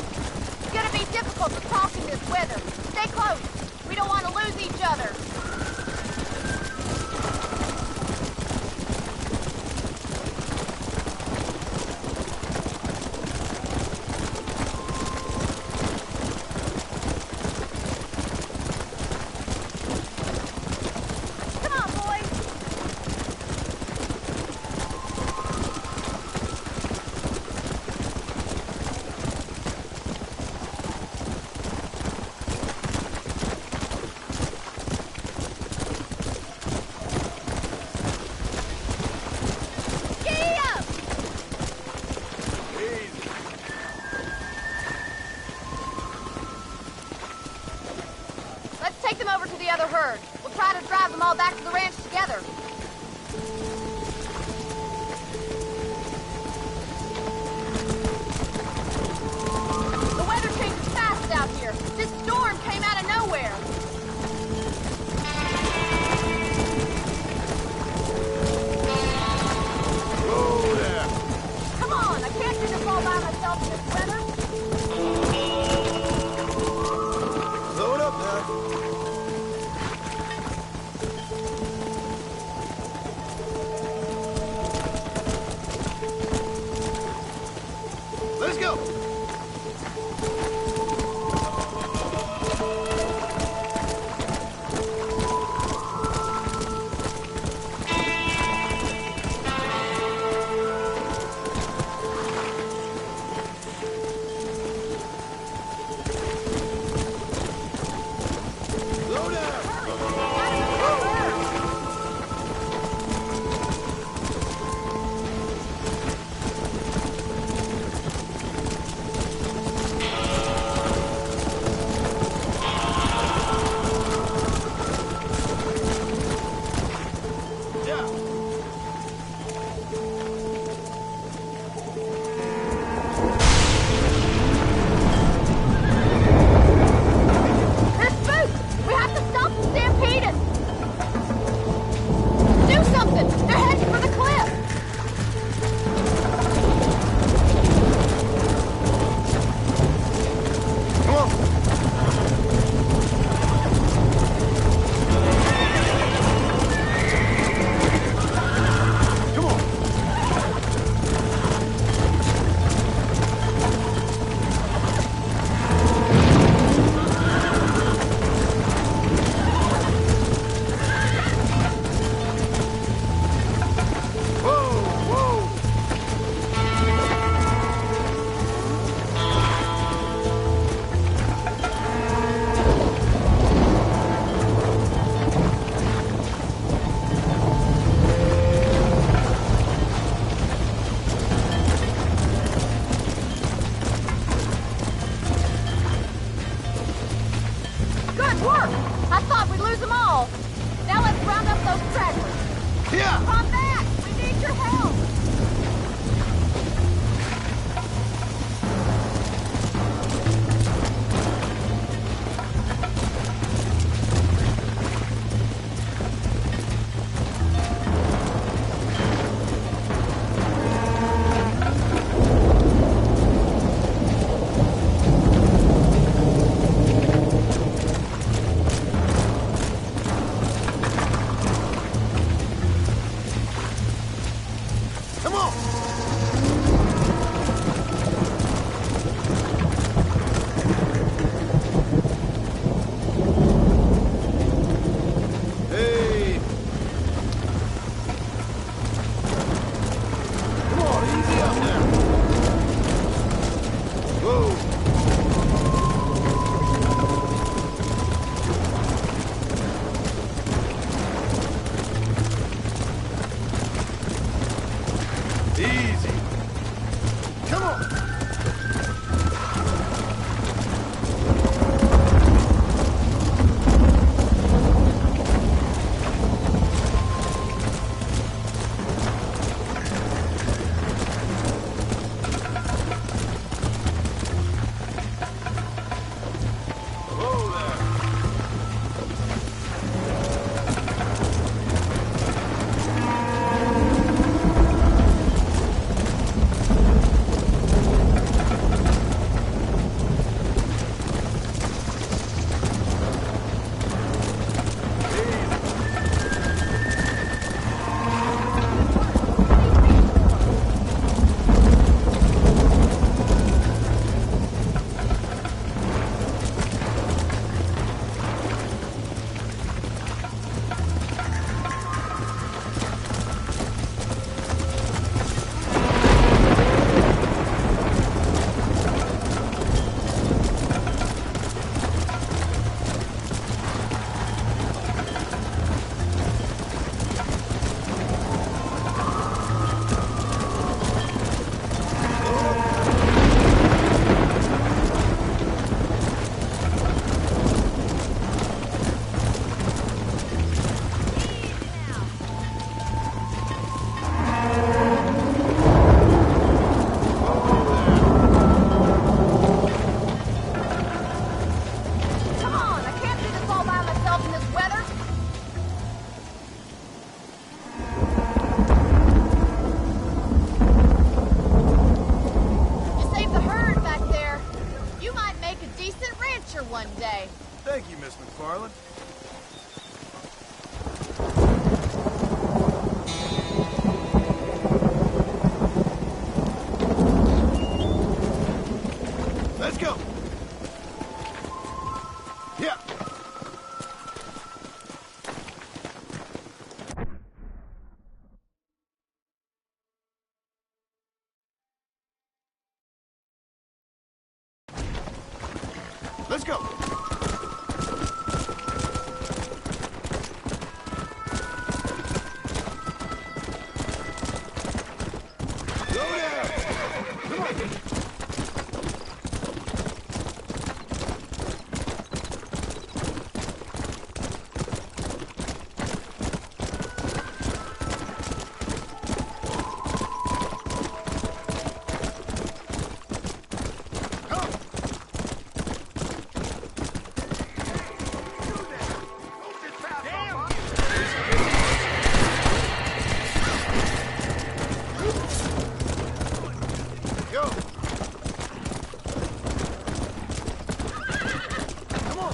It's gonna be difficult to talk in this weather. Stay close. We don't want to lose each other. other herd. We'll try to drive them all back to the ranch together. The weather changes fast out here. This storm came out of nowhere. Whoa there. Come on, I can't do this all by myself in this weather. Load up now. Let's go. Slow down. Yeah. There's Spook! We have to stop the stampede! Do something! They're heading for the cliff! Come on. Come on. Whoa, whoa. Good work! I thought we'd lose them all. Now let's round up those stragglers. Yeah. Come back! We need your help! Come on. Hey. Come on, easy up now. Whoa. Easy. Come on. one day. Thank you, Miss McFarland. Let's go. Yeah. Let's go. Slow down. Come on. Go. Come on.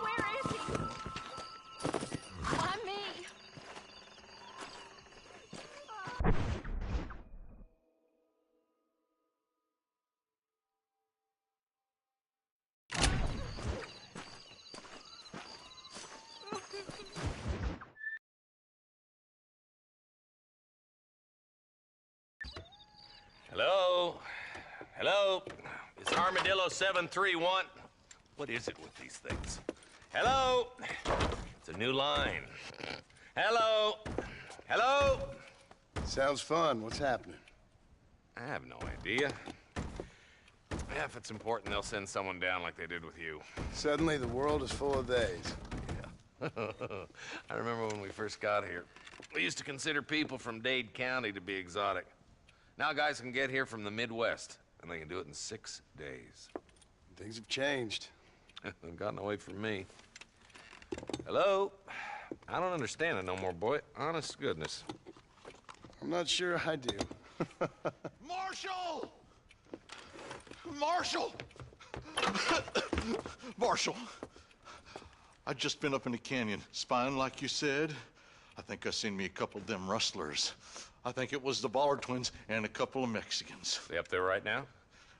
Where is he? Why me? Hello? Hello? It's Armadillo 731. What is it with these things? Hello? It's a new line. Hello? Hello? Sounds fun. What's happening? I have no idea. Yeah, if it's important, they'll send someone down like they did with you. Suddenly, the world is full of days. I remember when we first got here. We used to consider people from Dade County to be exotic. Now guys can get here from the Midwest, and they can do it in 6 days. Things have changed. They've gotten away from me. Hello? I don't understand it no more, boy. Honest to goodness. I'm not sure I do. Marshall! Marshall! Marshall! I just been up in the canyon, spying like you said. I think I seen me a couple of them rustlers. I think it was the Ballard twins and a couple of Mexicans. They up there right now?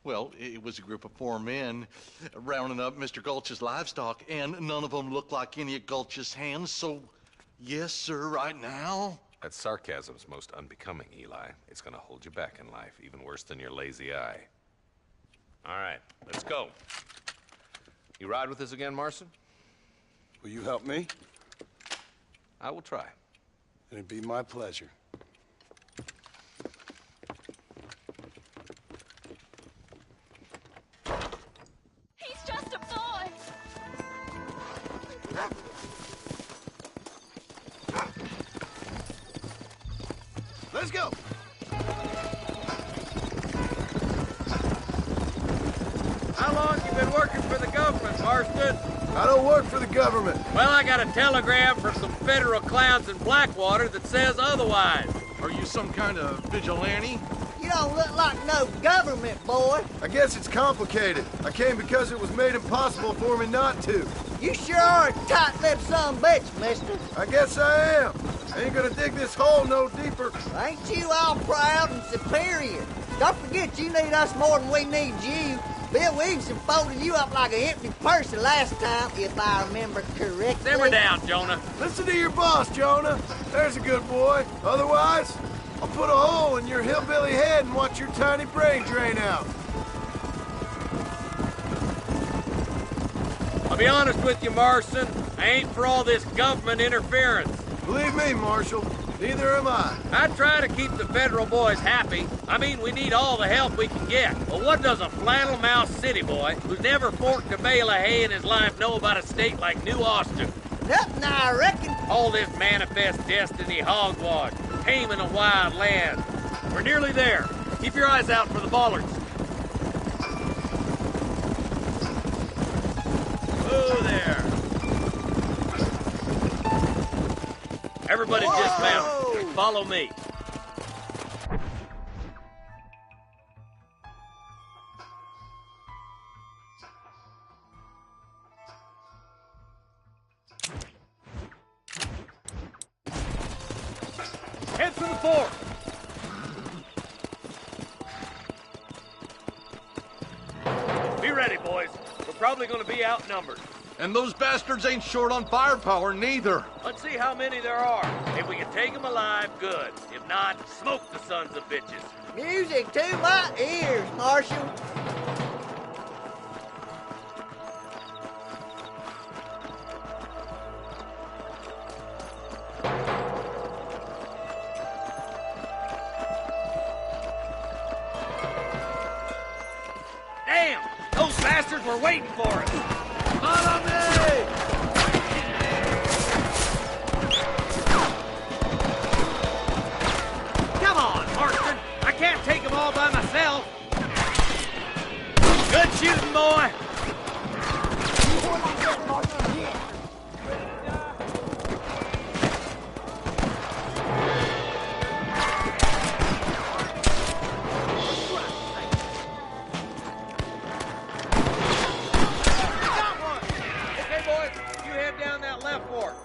Well, it was a group of 4 men rounding up Mr. Gulch's livestock, and none of them looked like any of Gulch's hands, so yes, sir, right now. That sarcasm's most unbecoming, Eli. It's gonna hold you back in life, even worse than your lazy eye. All right, let's go. You ride with us again, Marston? Will you help me? I will try. It'd be my pleasure. He's just a boy. let's go. How long you been working for the government, Marston? I don't work for the government. Well, I got a telegram from some federal clowns in Blackwater that says otherwise. Are you some kind of vigilante? You don't look like no government, boy. I guess it's complicated. I came because it was made impossible for me not to. You sure are a tight-lipped son of a bitch, mister. I guess I am. I ain't gonna dig this hole no deeper. Ain't you all proud and superior? Don't forget you need us more than we need you. Bill Williamson folded you up like an empty purse the last time, if I remember correctly. Simmer down, Jonah. Listen to your boss, Jonah. There's a good boy. Otherwise, I'll put a hole in your hillbilly head and watch your tiny brain drain out. I'll be honest with you, Marston. I ain't for all this government interference. Believe me, Marshal, neither am I. I try to keep the federal boys happy. I mean, we need all the help we can get. But what does a flannel-mouthed city boy who's never forked a bale of hay in his life know about a state like New Austin? Nothing, I reckon. All this manifest destiny hogwash, taming a wild land. We're nearly there. Keep your eyes out for the bollards. Oh, there. Everybody dismount. Follow me. Head for the fort. Be ready, boys. We're probably going to be outnumbered. And those bastards ain't short on firepower, neither. Let's see how many there are. If we can take them alive, good. If not, smoke the sons of bitches. Music to my ears, Marshal. Damn! Those bastards were waiting for us! Follow me! Come on, Marston! I can't take them all by myself! Good shooting, boy!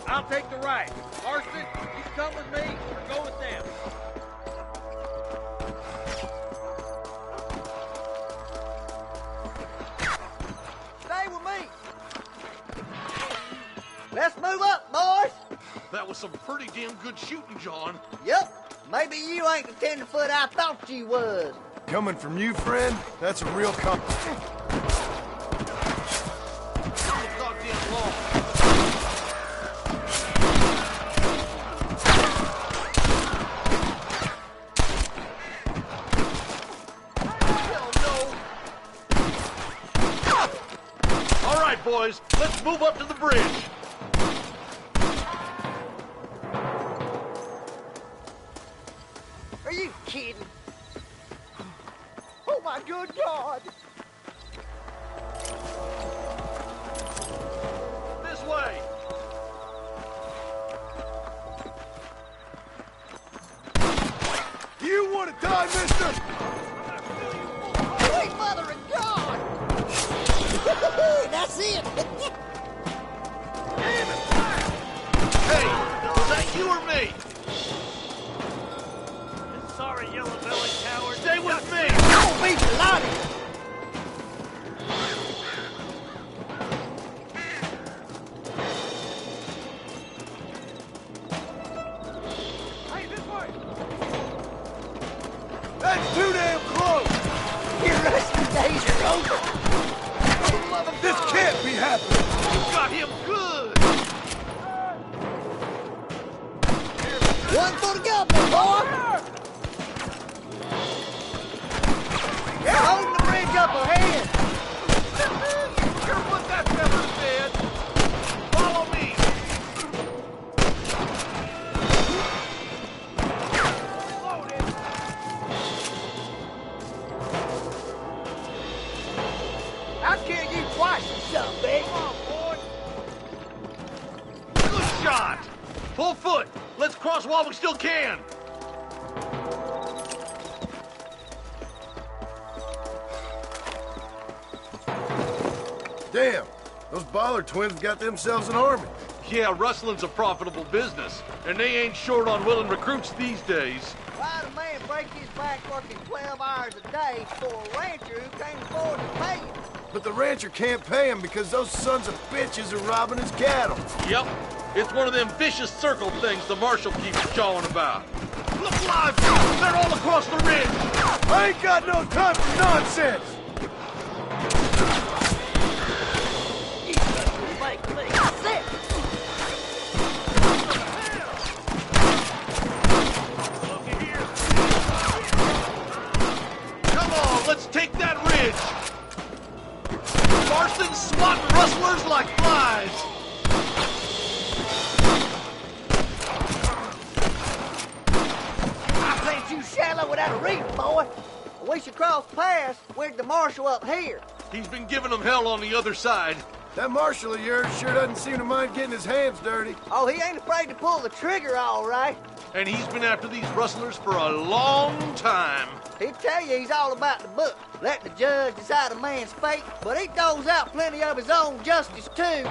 I'll take the right. Marston, you come with me or go with them. Stay with me. Let's move up, boys. That was some pretty damn good shooting, John. Yep. Maybe you ain't the tenderfoot I thought you was. Coming from you, friend, that's a real compliment. Goddamn law. Boys, let's move up to the bridge. Are you kidding? Oh, my good God. This way. You want to die, mister? Sweet mother of God! That's it! Hey, was that you or me? Sorry, yellow belly coward. Stay with me! Don't be bloody! Hey, this way! That's too damn close! Your rusty days are over! This can't be happening! kill you twice, you son of a bitch. Come on, boy. Good shot! Full foot! Let's cross while we still can! Damn, those Ballard twins got themselves an army. Yeah, rustling's a profitable business, and they ain't short on willing recruits these days. Why'd a man break his back working 12 hours a day for a rancher who can't afford to pay him? But the rancher can't pay him because those sons of bitches are robbing his cattle. Yep, it's one of them vicious circle things the marshal keeps jawing about. Look live! They're all across the ridge! I ain't got no time for nonsense! Let's take that ridge! Marston's swatting rustlers like flies! I think you shallow without a reason, boy. We should cross paths with the marshal up here. He's been giving them hell on the other side. That marshal of yours sure doesn't seem to mind getting his hands dirty. Oh, he ain't afraid to pull the trigger, all right. And he's been after these rustlers for a long time. He'd tell you he's all about the book, let the judge decide a man's fate, but he throws out plenty of his own justice, too.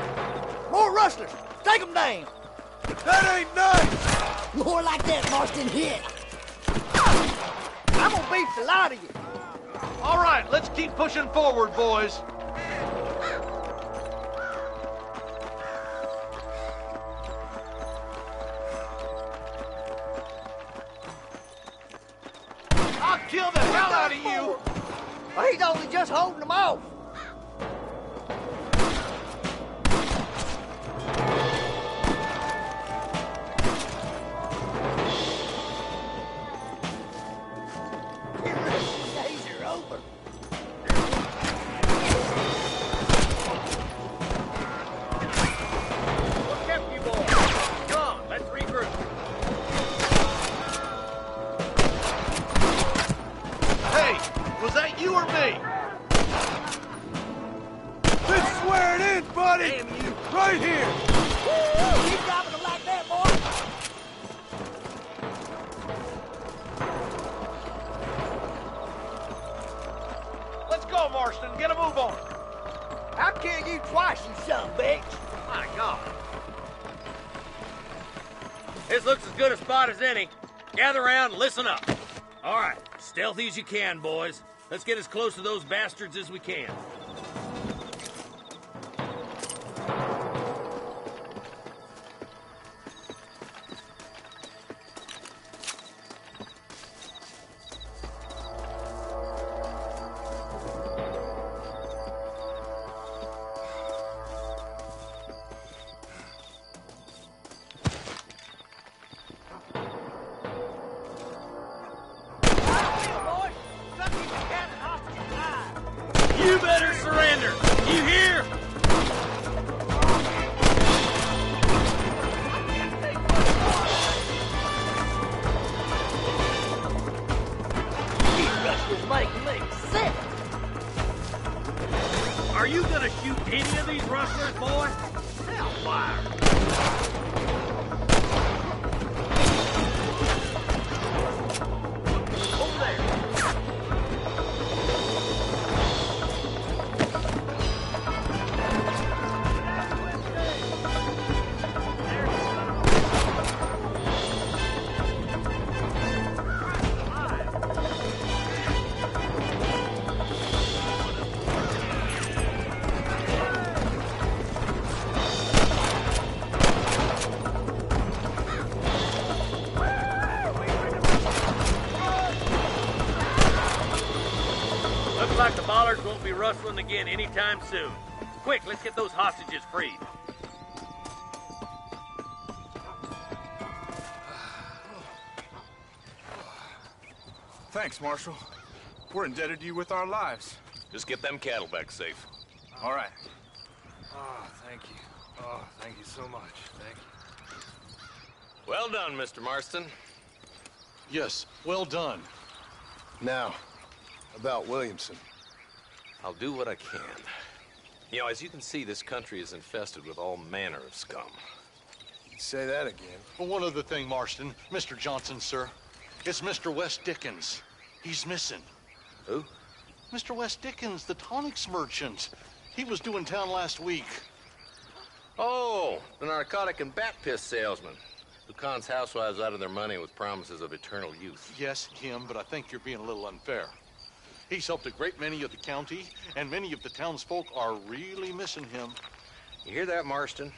More rustlers! Take them down! That ain't nice! More like that, Marston hit! I'm gonna beat the lot of you! All right, let's keep pushing forward, boys. I'll kill the hell out of you! He's only just holding them off! Days are over. What kept you boys? Come on, let's regroup. Hey, was that you or me? Let's swear it in, buddy! Damn you! Right here! Woo! You dropping them like that, boy? Let's go, Marston. Get a move on. I'll kill you twice, you son of a bitch. My God. This looks as good a spot as any. Gather around and listen up. All right, stealthy as you can, boys. Let's get as close to those bastards as we can. You better surrender! You hear? These rustlers make me sick. Are you gonna shoot any of these rustlers, boy? Hellfire! Over there! Looks like the Bollards won't be rustling again anytime soon. Quick, let's get those hostages freed. Thanks, Marshal. We're indebted to you with our lives. Just get them cattle back safe. All right. Oh, thank you. Oh, thank you so much. Thank you. Well done, Mr. Marston. Yes, well done. Now, about Williamson. I'll do what I can. You know, as you can see, this country is infested with all manner of scum. Say that again. Well, one other thing, Marston. Mr. Johnson, sir. It's Mr. Wes Dickens. He's missing. Who? Mr. Wes Dickens, the tonics merchant. He was due in town last week. Oh, the narcotic and bat piss salesman who cons housewives out of their money with promises of eternal youth. Yes, him, but I think you're being a little unfair. He's helped a great many of the county, and many of the townsfolk are really missing him. You hear that, Marston?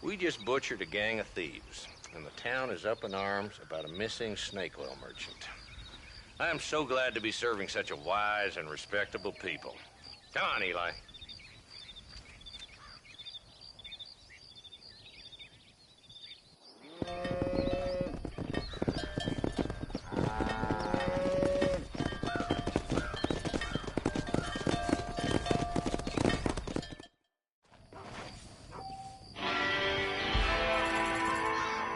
We just butchered a gang of thieves, and the town is up in arms about a missing snake oil merchant. I am so glad to be serving such a wise and respectable people. Come on, Eli.